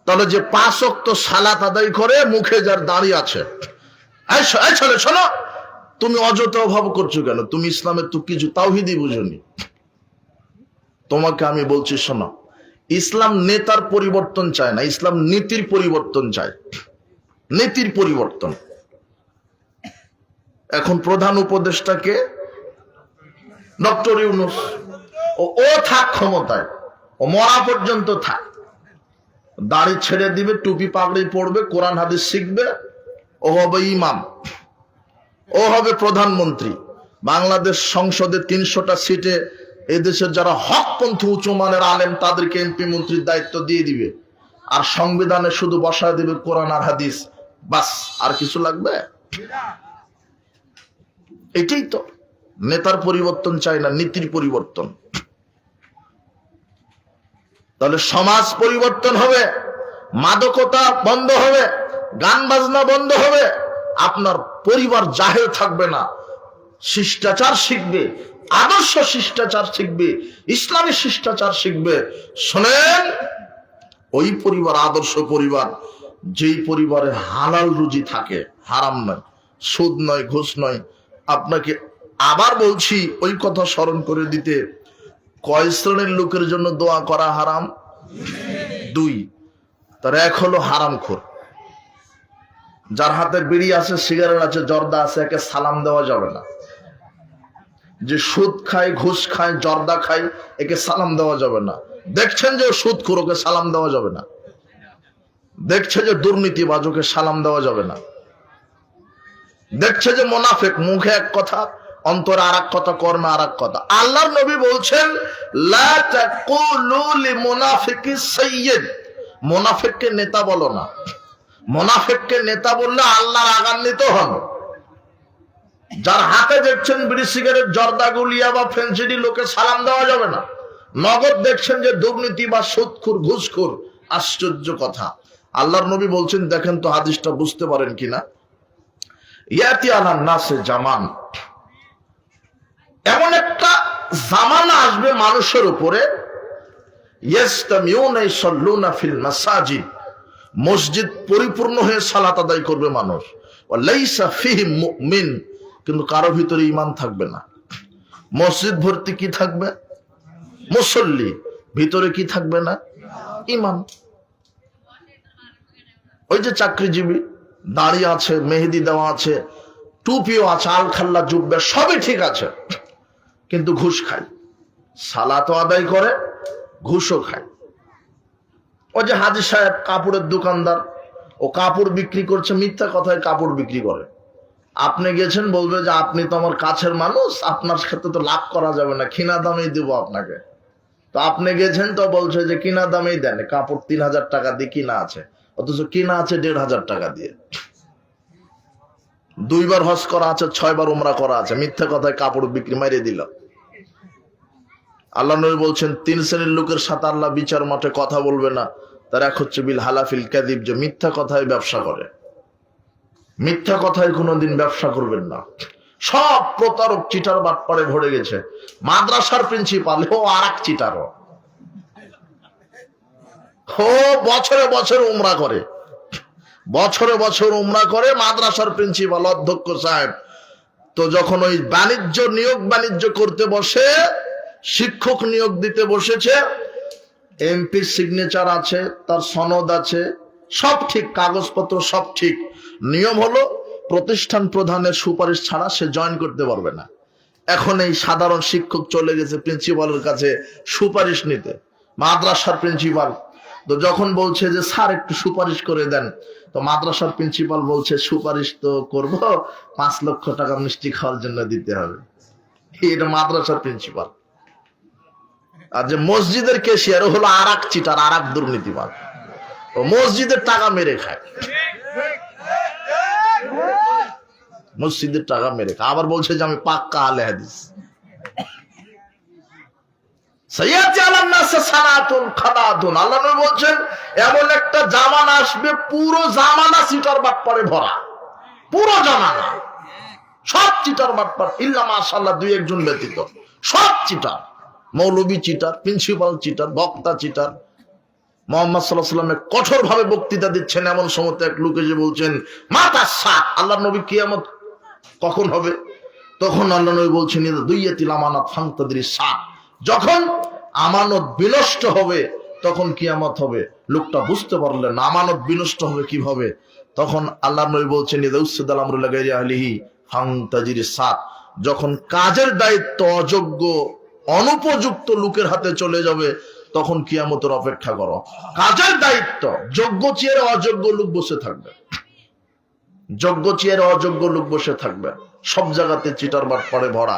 তাহলে যে 5 ওয়াক্ত সালাত আদায় করে, মুখে যার দাড়ি আছে, শোনো, তুমি অযথা অভাব করছো কেন? তুমি ইসলামের তো কিছু তাওহীদই বুঝোনি। তোমাকে আমি বলছি, শোনো, ইসলাম নেতার পরিবর্তন চায় না, ইসলাম নীতির পরিবর্তন চায়। নীতির পরিবর্তন। এখন প্রধান উপদেষ্টাকে ডক্টর ইউনূস, ও থাক ক্ষমতায়, ও মরা পর্যন্ত থাক। দাড়ি ছেড়ে দিবে, টুপি পাগড়ি পড়বে, কোরআন হাদিস শিখবে, ও হবে ইমাম, ও হবে প্রধানমন্ত্রী। বাংলাদেশ সংসদে 300টা সিটে এদেশের যারা হকপন্থী উঁচু মানের আলেম তাদেরকে এমপি মন্ত্রীর দায়িত্ব দিয়ে দিবে, আর সংবিধানে শুধু বসায় দিবে কোরআন আর হাদিস, বাস। আর কিছু লাগবে? এটাই তো নেতার পরিবর্তন চাই না, নীতির পরিবর্তন। তাহলে সমাজ পরিবর্তন হবে, মাদকতা বন্ধ হবে, গান বাজনা বন্ধ হবে, আপনার পরিবার জাহেল থাকবে না, শিষ্টাচার শিখবে, আদর্শ শিষ্টাচার শিখবে, ইসলামী শিষ্টাচার শিখবে। শোনেন, ওই পরিবার আদর্শ পরিবার, যেই পরিবারে হালাল রুজি থাকে, হারাম নয়, সুদ নয়, ঘুষ নয়। আপনাকে আবার বলছি, ওই কথা স্মরণ করে দিতে, কয় শ্রেণীর লোকের জন্য দোয়া করা হারাম? 2। তার এক হলো হারামখোর, যার হাতে বিড়ি আছে, সিগারেট আছে, জর্দা আছে, একে সালাম দেওয়া যাবে না। যে সুদ খায়, ঘুষ খায়, জর্দা খায়, একে সালাম দেওয়া যাবে না। দেখছেন যে সুদখোর, ওকে সালাম দেওয়া যাবে না। দেখছে যে দুর্নীতিবাজ, ওকে সালাম দেওয়া যাবে না। দেখছে যে মুনাফিক, মুখে এক কথা অন্তরে আর এক কথা, কর্মে আর এক কথা। আল্লাহর নবী বলছেন লা তাকুলু লিমুনাফিকিস সাইয়্যিদ, মুনাফিককে নেতা বলো না। মুনাফিককে নেতা বললে আল্লাহর আগান্বিত হন। যার হাতে দেখছেন বিড়ি, সিগারেট, জর্দা, গুলিয়া বা ফেন্সিডি, লোকে সালাম দেওয়া যাবে না। নগদ দেখছেন যে দুর্নীতি বা সুদখোর, ঘুষখোর, আশ্চর্য কথা। আল্লাহর নবী বলছেন, দেখেন তো হাদিসটা বুঝতে পারেন কিনা। ইয়াতি আলান নাসে জামান, এমন একটা জামানা আসবে মানুষের উপরে, ইয়াস্তামিউনা ইসাল্লুনা ফিল মাসাজিদ, মসজিদ পরিপূর্ণ হয়ে সালাত আদায় করবে মানুষ, ওয়া লাইসা ফিহিম মুমিন, কিন্তু কারো ভিতরে ঈমান থাকবে না। মসজিদ ভর্তি কি থাকবে? মুসল্লি, ভিতরে কি থাকবে না? ঈমান। ওই যে চাকরিজীবী, দাড়ি আছে, মেহেদি দেওয়া আছে, টুপিও আছে, আলখাল্লা জুব্বা সবই ঠিক আছে, কিন্তু ঘুষ খায়। সালাতও আদায় করে, ঘুষও খায়। ওই যে হাজী সাহেব, কাপড়ের দোকানদার, ও কাপড় বিক্রি করছে, মিথ্যা কথায় কাপড় বিক্রি করে। আপনি গেছেন, বলবে যে আপনি তো আমার কাছের মানুষ, আপনার সাথে তো লাভ করা যাবে না, কিনা দামেই দেবো আপনাকে। তো আপনি গেছেন, তো বলছে যে কিনা দামেই দেন, কাপড় 3000 টাকা দিয়ে কিনা আছে, অথচ কিনা আছে 1500 টাকা দিয়ে। 2 বার হজ করা আছে, 6 বার উমরা করা আছে, মিথ্যা কথায় কাপড় বিক্রি মারিয়ে দিল। আল্লাহ নবী বলছেন 3 শ্রেণীর লোকের সাথে আল্লাহ বিচার মাঠে কথা বলবে না। তার এক হচ্ছে বিল হালাফিল কাযিব, যে মিথ্যা কথায় ব্যবসা করে। মিথ্যা কথায় কোনোদিন ব্যবসা করবেন না। সব প্রতারক, চিটার, বাটপারে ভরে গেছে। মাদ্রাসার প্রিন্সিপাল ও আর এক চিটারও, ও বছরে বছর উমরা করে, বছরে বছর উমরা করে, মাদ্রাসার প্রিন্সিপাল, অধ্যক্ষ সাহেব। তো যখন ওই বাণিজ্য, নিয়োগ বাণিজ্য করতে বসে, শিক্ষক নিয়োগ দিতে বসেছে, এমপির সিগনেচার আছে, তার সনদ আছে, সব ঠিক, কাগজপত্র সব ঠিক। নিয়ম হলো প্রতিষ্ঠান প্রধানের সুপারিশ ছাড়া সে জয়েন করতে পারবে না। এখন এই সাধারণ শিক্ষক চলে গেছে প্রিন্সিপালের কাছে সুপারিশ নিতে, মাদ্রাসার প্রিন্সিপাল। তো যখন বলছে যে স্যার একটু সুপারিশ করে দেন, তো মাদ্রাসার প্রিন্সিপাল বলছে সুপারিশ তো করব, 5 লক্ষ টাকা মিষ্টি খাওয়ার জন্য দিতে হবে। এটা মাদ্রাসার প্রিন্সিপাল। আর যে মসজিদের ক্যাশিয়ার হলো আর এক চিটার, আর এক দুর্নীতিবাদ, ও মসজিদের টাকা মেরে খায়, মসজিদের টাকা মেরে খায়, আবার বলছে যে আমি পাক্কা আহলে হাদিস। আল্লাহ নবী বলছেন এমন একটা জামানা আসবে, পুরো জামানা চিটার বাটপারে ভরা, পুরো জামানা সব চিটার বাটপার, ইল্লা মাশাআল্লাহ 2-1 ব্যতীত, সব চিটার। মৌলবী চিটার, প্রিন্সিপাল চিটার, বক্তা চিটার। মুহাম্মদ সাল্লাল্লাহু আলাইহি ওয়াসাল্লাম কঠোর ভাবে বক্তৃতা দিচ্ছেন, এমন সময় এক লোক এসে বলছেন মাতা সাত, আল্লাহ নবী কিয়ামত কখন হবে? তখন আল্লাহ নবী বলছেন দুইয়াতিল আমানাত ফান্তাদিরি সাত, যখন আমানত বিনষ্ট হবে তখন কিয়ামত হবে। লোকটা বুঝতে পারলেন আমানত বিনষ্ট হবে কিভাবে। তখন আল্লাহ নবী বলছেন ইদাউসসাদাল আমরু লা গায়রি আহলিহি ফান্তাজিরি সাত, যখন কাজের দায়িত্ব অযোগ্য, অনুপযুক্ত লোকের হাতে চলে যাবে, তখন কিয়ামতের অপেক্ষা করো। কাজের দায়িত্ব যোগ্য চেয়ারে অযোগ্য লোক বসে থাকবে, যোগ্য চেয়ারে অযোগ্য লোক বসে থাকবে। সব জায়গাতে চিটার বাটপারে ভরা।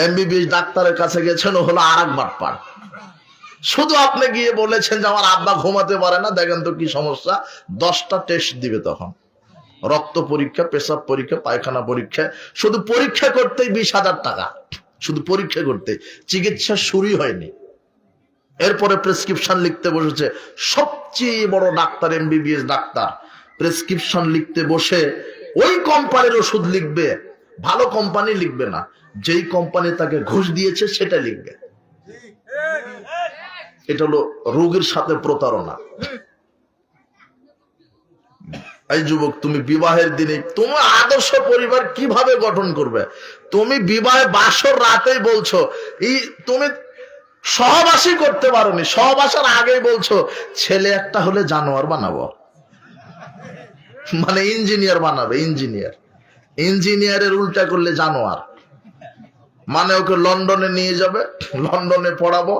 এমবিবিএস ডাক্তারের কাছে গেছেন, ও হলো আর এক বাটপার। শুধু আপনি গিয়ে বলেছেন যে আমার আব্বা ঘুমাতে পারে না, দেখেন তো কি সমস্যা, 10টা টেস্ট দিবে তখন, রক্ত পরীক্ষা, পেশাব পরীক্ষা, পায়খানা পরীক্ষা, শুধু পরীক্ষা করতেই 20,000 টাকা, শুধু পরীক্ষা করতে, চিকিৎসা শুরুই হয়নি। এরপরে প্রেসক্রিপশন লিখতে বসেছে, সবচেয়ে বড় ডাক্তার, এমবিবিএস ডাক্তার, প্রেসক্রিপশন লিখতে বসে ওই কোম্পানির ওষুধ লিখবে, ভালো কোম্পানি লিখবে না, যেই কোম্পানি তাকে ঘুষ দিয়েছে সেটা লিখবে। এটা হলো রোগীর সাথে প্রতারণা। এই যুবক, তুমি বিবাহের দিনে তোমার আদর্শ পরিবার কিভাবে গঠন করবে? তুমি বিবাহে বাসর রাতেই বলছো, তুমি সহবাসী করতে পারোনি, সহবাসার আগেই বলছো ছেলে একটা হলে জানোয়ার বানাবো, মানে ইঞ্জিনিয়ার বানাবে। ইঞ্জিনিয়ারের উল্টা করলে জানোয়ার, মানে ওকে লন্ডনে নিয়ে যাবে, লন্ডনে পড়াবো,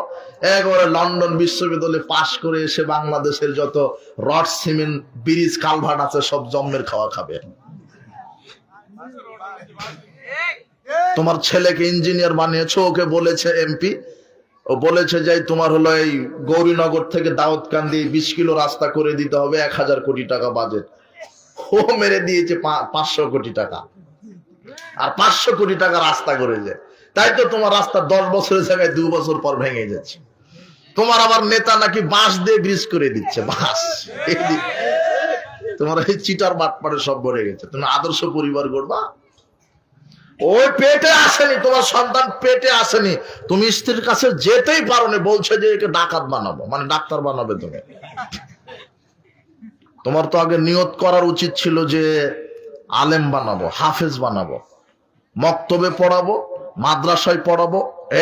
একবারে লন্ডন বিশ্ববিদ্যালয়ে পাশ করে এসে বাংলাদেশের যত রড, সিমেন্ট, ব্রিজ, কালভার্ট আছে সব জম্মের খাওয়া খাবে। তোমার ছেলেকে ইঞ্জিনিয়ার বানিয়েছো, ওকে বলেছে এমপি, ও বলেছে যে তোমার হলো এই গৌরীনগর থেকে দাউদকান্দি 20 কিলো রাস্তা করে দিতে হবে, 1000 কোটি টাকা বাজেট। ও মেরে দিয়েছে 500 কোটি টাকা, আর 500 কোটি টাকা রাস্তা করেছে। তাই তো তোমার রাস্তা 10 বছরের জায়গায় 2 বছর পর ভেঙে যাচ্ছে। তোমার আবার নেতা নাকি বাঁশ দিয়ে ব্রিজ করে দিচ্ছে, বাঁশ। তোমার এই চিটার বাটপাড়ে সব ভরে গেছে। তুমি আদর্শ পরিবার গড়বা, ওই পেটে আসেনি, তোমার সন্তান পেটে আসেনি, তুমি স্ত্রীর কাছে যেতেই পারো না, বলছে যে একে ডাকাত বানাবো, মানে ডাক্তার বানাবে তুমি। তোমার তো আগে নিয়ত করার উচিত ছিল যে আলেম বানাবো, হাফেজ বানাবো, মক্তবে পড়াবো, মাদ্রাসায় পড়াবো,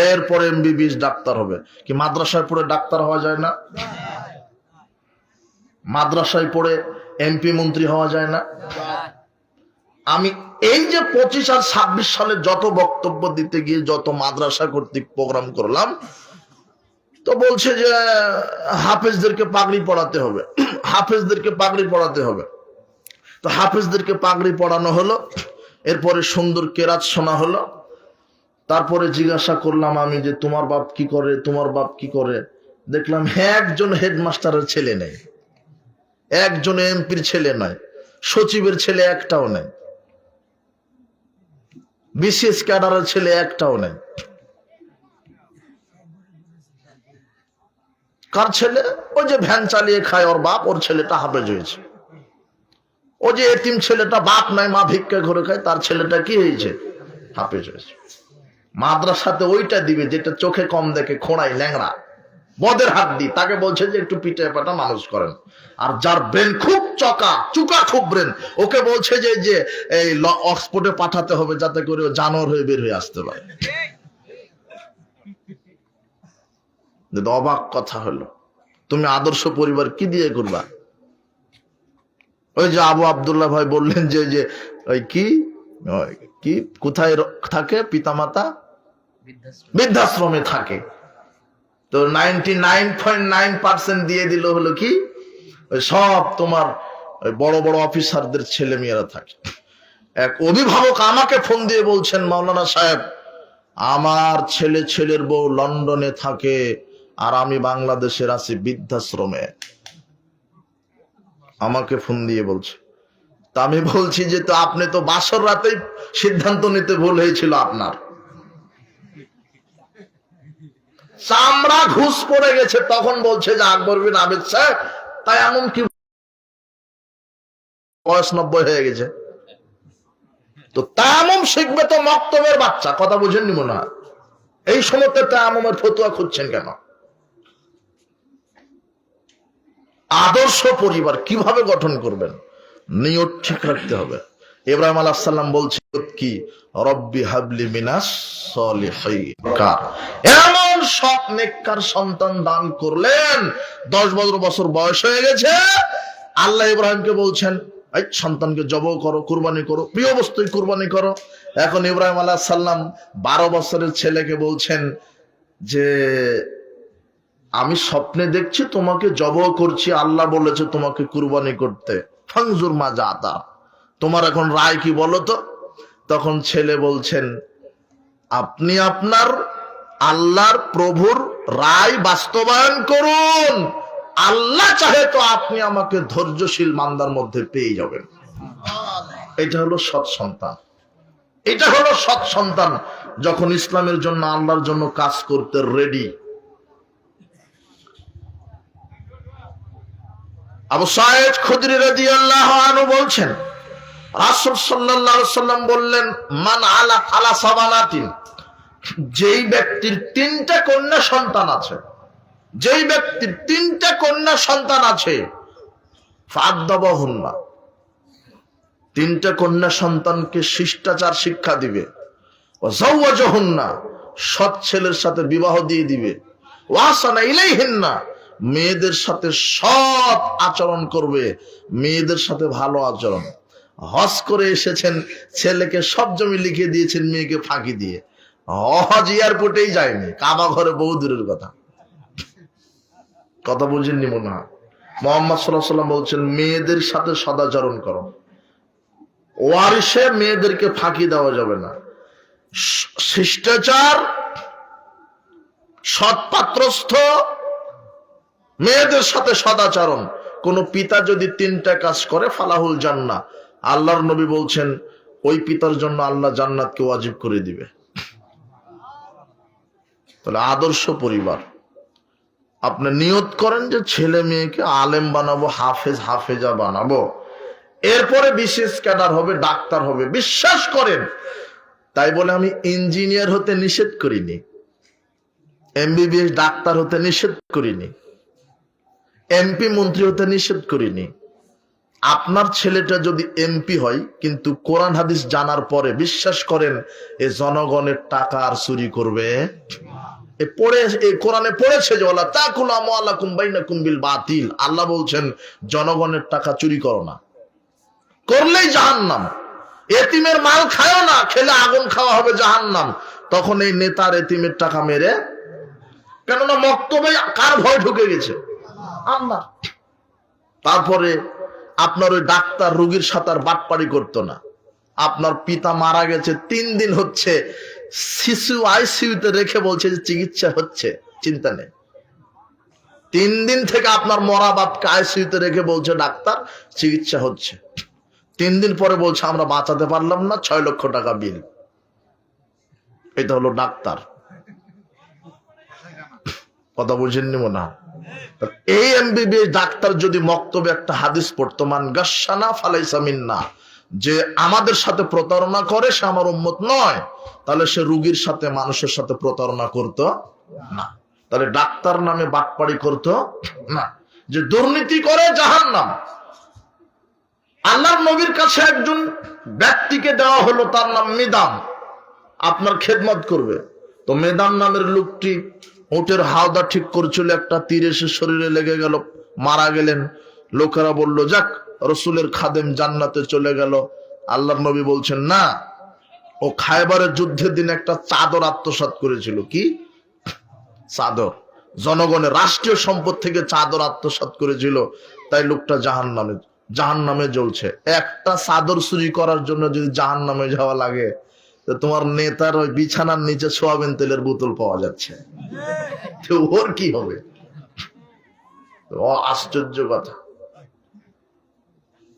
এরপরে এমবিবিএস ডাক্তার হবে। কি মাদ্রাসায় পড়ে ডাক্তার হওয়া যায় না? মাদ্রাসায় পড়ে এমপি মন্ত্রী হওয়া যায় না? আমি এই যে 25 আর 26 সালে যত বক্তব্য দিতে গিয়ে যত মাদ্রাসা কর্তৃক প্রোগ্রাম করলাম, তো বলছে যে হাফেজদেরকে পাগড়ি পড়াতে হবে, হাফেজদেরকে পাগড়ি পড়াতে হবে। তো হাফেজদেরকে পাগড়ি পড়ানো হলো, এরপরে সুন্দর কেরাত শোনা হলো। তারপরে জিজ্ঞাসা করলাম আমি যে তোমার বাপ কি করে, তোমার বাপ কি করে? দেখলাম একজন হেডমাস্টারের ছেলে নেই, একজন এমপির ছেলে নয়, সচিবের ছেলে একটাও নেই, বিসিএস ক্যাডারের ছেলে একটাও নেই। কার ছেলে? ওই যে ভ্যান চালিয়ে খায় ওর বাপ, ওর ছেলেটা হাফেজ হয়েছে। ও যে এতিম ছেলেটা, বাপ নাই মা ভিক্ষা করে খায়, তার ছেলেটা কি হয়েছে? হাফেজ হয়েছে। মাদ্রাসাতে ওইটা দিবে যেটা চোখে কম দেখে, খোঁড়াই ল্যাংড়া বদের হাত দি, তাকে বলছে যে একটু পিঠে পাটা মানুষ করেন। আর যার ব্রেন খুব চুকা খুব ব্রেন, ওকে বলছে যে এই অক্সফোর্ডে পাঠাতে হবে যাতে করে ও জানোয়ার হয়ে বের হয়ে আসতে পারে। অবাক কথা হলো, তুমি আদর্শ পরিবার কি দিয়ে করবা? ওই যে আবু আব্দুল্লাহ ভাই বললেন যে ওই কি কোথায় থাকে পিতামাতা? বৃদ্ধাশ্রমে থাকে। তো 99.9% দিয়ে দিল হলো কি, সব তোমার বড় বড় অফিসারদের ছেলে মেয়েরা থাকে। এক অভিভাবক আমাকে ফোন দিয়ে বলছেন, মাওলানা সাহেব আমার ছেলের বউ লন্ডনে থাকে আর আমি বাংলাদেশের আছি বৃদ্ধাশ্রমে। আমাকে ফোন দিয়ে বলছে। তা আমি বলছি যে তো আপনি তো বাসর রাতেই সিদ্ধান্ত নিতে ভুল হয়েছিল আপনার, চামড়া ঘুষ পড়ে গেছে। তখন বলছে যে আকবর বিন আবিদ সাহেব, তাই এমন কি বয়স 90 হয়ে গেছে, তো তায়াম্মুম শিখবে তো মক্তবের বাচ্চা। কথা বুঝেননি মনে হয়? এই সময়তে তায়াম্মুমের ফতোয়া খুঁজছেন কেন? আদর্শ পরিবার কিভাবে গঠন করবেন, নিয়ত ঠিক রাখতে হবে। ইব্রাহিম আলাইহিস সালাম বলছেন কি, রব্বি হাবলি মিনাস সলিহিন, এমন সৎ নেককার সন্তান দান করলেন। 10 বছর বয়স হয়ে গেছে, আল্লাহ ইব্রাহিমকে বলছেন এই সন্তানকে জবাই করো, কুরবানি করো, প্রিয় বস্তুই কুরবানি করো। এখন ইব্রাহিম আলাইহিস সালাম 12 বছরের ছেলেকে বলছেন যে আমি স্বপ্নে দেখছি তোমাকে জবাই করছি, আল্লাহ বলেছে তোমাকে কুরবানি করতে, ফানজুর মা জাতা, তোমার এখন রায় কি বলো তো? তখন ছেলে বলছেন আপনি আপনার আল্লাহর প্রভুর রায় বাস্তবায়ন করুন, আল্লাহ চাহে তো আপনি আমাকে ধৈর্যশীল বান্দার মধ্যে পেয়ে যাবেন। এটা হলো সৎ সন্তান, এটা হলো সৎ সন্তান যখন ইসলামের জন্য আল্লাহর জন্য কাজ করতে রেডি। আবু সাঈদ খুদরি রাদিয়াল্লাহু আনহু বলছেন রাসূল সাল্লাল্লাহু আলাইহি সাল্লাম বললেন, মান আলা সাবানাতিন, যেই ব্যক্তির 3টা কন্যা সন্তান আছে, যেই ব্যক্তির 3টা কন্যা সন্তান আছে, ফাদ্দাবাহুন্না, 3টা কন্যা সন্তানকে শিষ্টাচার শিক্ষা দিবে, ওয়াজাওয়াজাহুন্না, সৎ ছেলের সাথে বিবাহ দিয়ে দিবে, ওয়াসানা ইলাইহিন্না, মেয়েদের সাথে সৎ আচরণ করবে, মেয়েদের সাথে ভালো আচরণ। হজ করে এসেছেন, ছেলেকে সব জমি লিখে দিয়েছেন মেয়েকে ফাঁকি দিয়ে, হজ এয়ারপোর্টেই যায়নি, কাবা ঘরে বহু দূরের কথা। কথা বুঝেননি মনে হয়? মুহাম্মদ সাল্লাল্লাহু আলাইহি ওয়াসাল্লাম বলছেন মেয়েদের সাথে সদাচরণ করো, ওয়ারিসে মেয়েদেরকে ফাঁকি দেওয়া যাবে না। শিষ্টাচার, সৎপাত্রস্থ, মেয়েদের সাথে সদাচরণ। কোন পিতা যদি 3টা কাজ করে ফালাহুল জান্নাহ, আল্লাহর নবী বলছেন ওই পিতার জন্য আল্লাহ জান্নাতকে ওয়াজিব করে দিবে। তাহলে আদর্শ পরিবার। আপনি নিয়ত করেন যে ছেলে মেয়েকে আলেম বানাবো, হাফেজ হাফেজা বানাবো, এরপরে বিশেষ ক্যাডার হবে, ডাক্তার হবে। বিশ্বাস করেন, তাই বলে আমি ইঞ্জিনিয়ার হতে নিষেধ করিনি, এমবিবিএস ডাক্তার হতে নিষেধ করিনি, এমপি মন্ত্রী হতে নিষেধ করিনি। আপনার ছেলেটা যদি এমপি হয় কিন্তু কোরআন হাদিস জানার পরে বিশ্বাস করেন এ জনগণের টাকা আর চুরি করবে, কোরআনে পড়েছে যে ওয়ালা তাকুলু আমওয়ালাকুম বাইনাকুম বিল বাতিল। আল্লাহ বলছেন জনগণের টাকা চুরি করো না, করলেই জাহান্নাম। এতিমের মাল খায়ও না, খেলে আগুন খাওয়া হবে জাহান্নাম। তখন এই নেতার এতিমের টাকা মেরে, কেননা মক্তবে কার ভয় ঢুকে গেছে? আল্লাহ। তারপরে আপনার ওই ডাক্তার রোগীর সাথে আর বাটপাড়ি করতো না। আপনার পিতা মারা গেছে, 3 দিন হচ্ছে শিশু আইসিইউতে রেখে বলছে যে চিকিৎসা হচ্ছে, চিন্তা নেই। 3 দিন থেকে আপনার মরা বাপকে আইসিইউতে রেখে বলছে ডাক্তার চিকিৎসা হচ্ছে। 3 দিন পরে বলছে আমরা বাঁচাতে পারলাম না, 6 লক্ষ টাকা বিল। এটা হলো ডাক্তার। কথা বুঝেননি মনে হয়? এই এমবিবিএস ডাক্তার যদি মক্তবে একটা হাদিস পড়তো, মান গাশশানা ফালাইসা মিন্না, যে আমাদের সাথে প্রতারণা করে সে আমার উম্মত নয়, তাহলে সে রোগীর সাথে মানুষের সাথে প্রতারণা করতো না। তাহলে ডাক্তার নামে বাটপাড়ি করতো না। যে দুর্নীতি করে জাহান্নাম। আল্লাহর নবীর কাছে একজন ব্যক্তিকে দেওয়া হলো, তার নাম মিদাম, আপনার খেদমত করবে। তো মিদাম নামের লোকটি উটের হাওদা ঠিক করছিল, একটা তীর এসে শরীরে লেগে গেল, মারা গেলেন। লোকেরা বলল যাক রসুলের খাদেম জান্নাতে চলে গেল। আল্লাহর নবী বলছেন না, ও খায়বারের যুদ্ধের দিন একটা চাদর আত্মসাৎ করেছিল। কি চাদর? জনগণের রাষ্ট্রীয় সম্পদ থেকে চাদর আত্মসাৎ করেছিল, তাই লোকটা জাহান্নামে জ্বলছে। একটা চাদর চুরি করার জন্য যদি জাহান্নামে যাওয়া লাগে, তো তোমার নেতার ওই বিছানার নিচে সোয়াবিন তেলের বোতল পাওয়া যাচ্ছে, তো ওর কি হবে? আশ্চর্য কথা।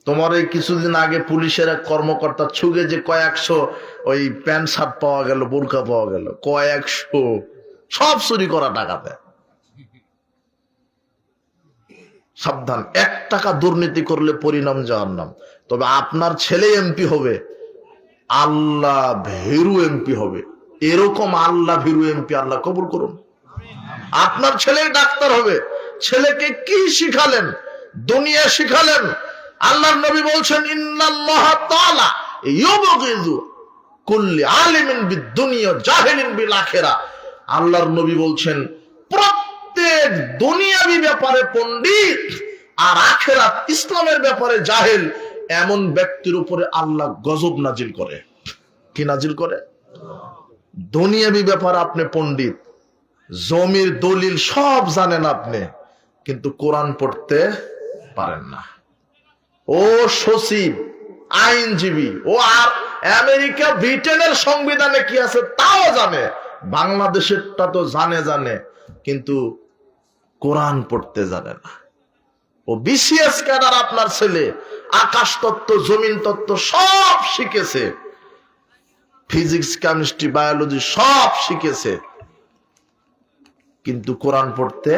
তোমার এই কিছুদিন আগে পুলিশের এক কর্মকর্তা ছুগে যে কয়েকশো ওই প্যান্ট শার্ট পাওয়া গেল, বোরকা পাওয়া গেল, কয়েকশো, সব চুরি করা টাকাতে। সাবধান, 1 টাকা দুর্নীতি করলে পরিণাম জাহান্নাম। তবে আপনার ছেলে এমপি হবে, আল্লাহ ভীরু এমপি হবে। এরকম আল্লাহ ভীরু এমপি আল্লাহ কবুল করুন। আপনার ছেলে ডাক্তার হবে, ছেলেকে কি শিখালেন? দুনিয়া শিখালেন। আল্লাহর নবী বলছেন ইন্নাল্লাহ তাআলা ইউবগিযু কুল্লি আলিমিন বিদ-দুনিয়া জাহিলিন বিল আখিরাহ। আল্লাহর নবী বলছেন প্রত্যেক দুনিয়াবি ব্যাপারে পণ্ডিত আর আখিরাত ইসলামের ব্যাপারে জাহেল, এমন ব্যক্তির উপরে আল্লাহ গজব নাজিল করে। কি নাজিল করে? দুনিয়াবি ব্যাপারে আপনি পণ্ডিত, জমির দলিল সব জানেন আপনি, কিন্তু কোরআন পড়তে পারেন না। ও সচিব, আইনজীবী, ও আর আমেরিকা ব্রিটেনের সংবিধানে কি আছে তাও জানে, বাংলাদেশেরটা তো জানে, কিন্তু কোরআন পড়তে জানে না। ও বিসিএস ক্যাডার আপনার ছেলে, আকাশ তত্ত্ব জমিন তত্ত্ব সব শিখেছে, ফিজিক্স কেমিস্ট্রি বায়োলজি সব শিখেছে, কিন্তু কোরআন পড়তে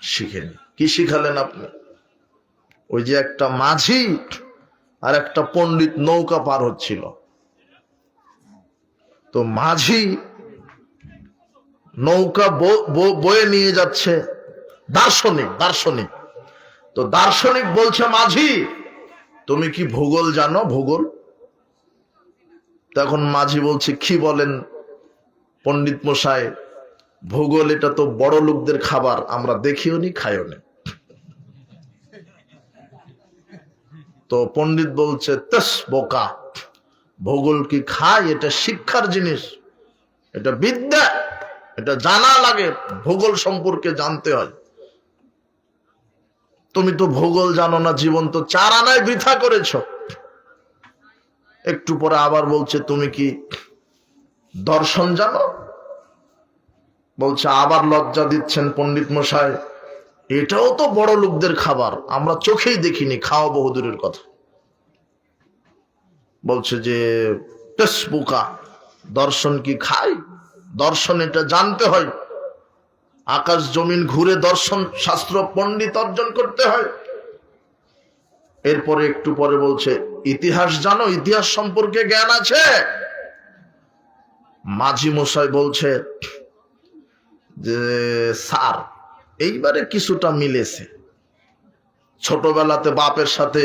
শিখেনি। কি শিখালেন আপনি? ওই যে একটা মাঝি আর একটা পণ্ডিত নৌকা পার হচ্ছিল, তো মাঝি নৌকা বয়ে নিয়ে যাচ্ছে দার্শনিক। তো দার্শনিক বলছে মাঝি তুমি কি ভূগোল জানো? ভূগোল? তখন মাঝি বলছে কি বলেন পণ্ডিত মশাই, ভূগোল এটা তো বড় লোকদের খাবার, আমরা দেখিও নি খাইও নি। তো পণ্ডিত বলছে তেস বোকা, ভূগোল কি খায়? এটা শিক্ষার জিনিস, এটা বিদ্যা, এটা জানা লাগে, ভূগোল সম্পর্কে জানতে হয়। তুমি তো ভূগোল জানো না, জীবন তো 4 আনায় বৃথা করেছ। একটু পরে আবার বলছে তুমি কি দর্শন জানো? বলছে আবার লজ্জা দিচ্ছেন পণ্ডিত মশাই, এটাও তো বড় লোকদের খাবার, আমরা চোখেই দেখিনি, খাওয়া বহুদূরের কথা। বলছে যে বোকা, দর্শন কি খায়? দর্শন এটা জানতে হয়, আকাশ জমিন ঘুরে দর্শন শাস্ত্র পণ্ডিত অর্জন করতে হয়। এরপরে একটু পরে বলছে ইতিহাস জানো? ইতিহাস সম্পর্কে জ্ঞান আছে? মাঝি মশাই বলছে যে স্যার এইবারে কিছুটা মিলেছে, ছোটবেলাতে বাপের সাথে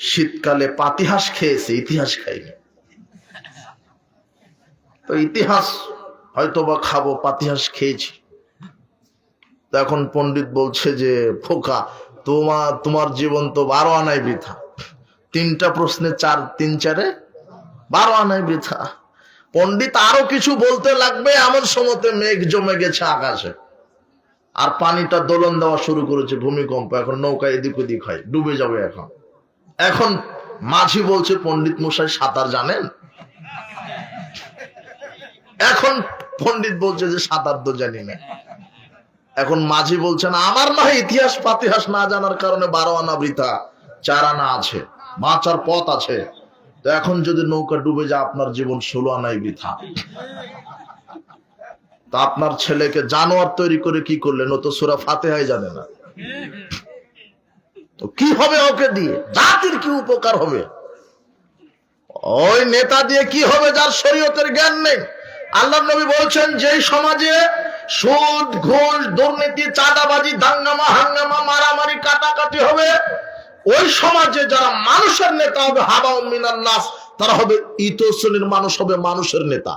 শীতকালে পাতিহাঁস খেয়েছে, ইতিহাস খাইনি। তো ইতিহাস হয়তো বা খাবো, পাতিহাঁস খেয়েছি। তো এখন পণ্ডিত বলছে যে ফোকা, তোমার জীবন তো 12 আনায় বৃথা। 3টা প্রশ্নে 4 3 4 12 আনায় বৃথা। পণ্ডিত আরো কিছু বলতে লাগবে, এমন সময়তে মেঘ জমে গেছে আকাশে, আর পানিটা দোলন দেওয়া শুরু করেছে, ভূমিকম্প। এখন নৌকা এদিক ওদিক হয়, ডুবে যাবে। এখন মাঝি বলছে পণ্ডিত মশাই সাঁতার জানেন? এখন পণ্ডিত বলছে যে সাঁতার তো জানি না। এখন মাঝি বলছেন আমার না ইতিহাস পাতিহাস না জানার কারণে 12 আনা বৃথা, 4 আনা আছে, বাঁচার পথ আছে। তো এখন যদি নৌকা ডুবে যায় আপনার জীবন 16 আনাই বৃথা। তা আপনার ছেলেকে জানোয়ার তৈরি করে কি করলেন? ও তো সূরা ফাতিহাই জানে না। তো কি হবে ওকে দিয়ে? জাতির কি উপকার হবে? ওই নেতা দিয়ে কি হবে যার শরীয়তের জ্ঞান নেই? আল্লাহর নবী বলছেন যেই সমাজে সুদ ঘুষ দুর্নীতি চাঁদাবাজি দাঙ্গামা হাঙ্গামা মারামারি কাটাকাটি হবে, ওই সমাজে যারা মানুষের নেতা হবে হাবাউন মিনান নাস, তারা হবে ইতর শ্রেণীর মানুষ, হবে মানুষের নেতা।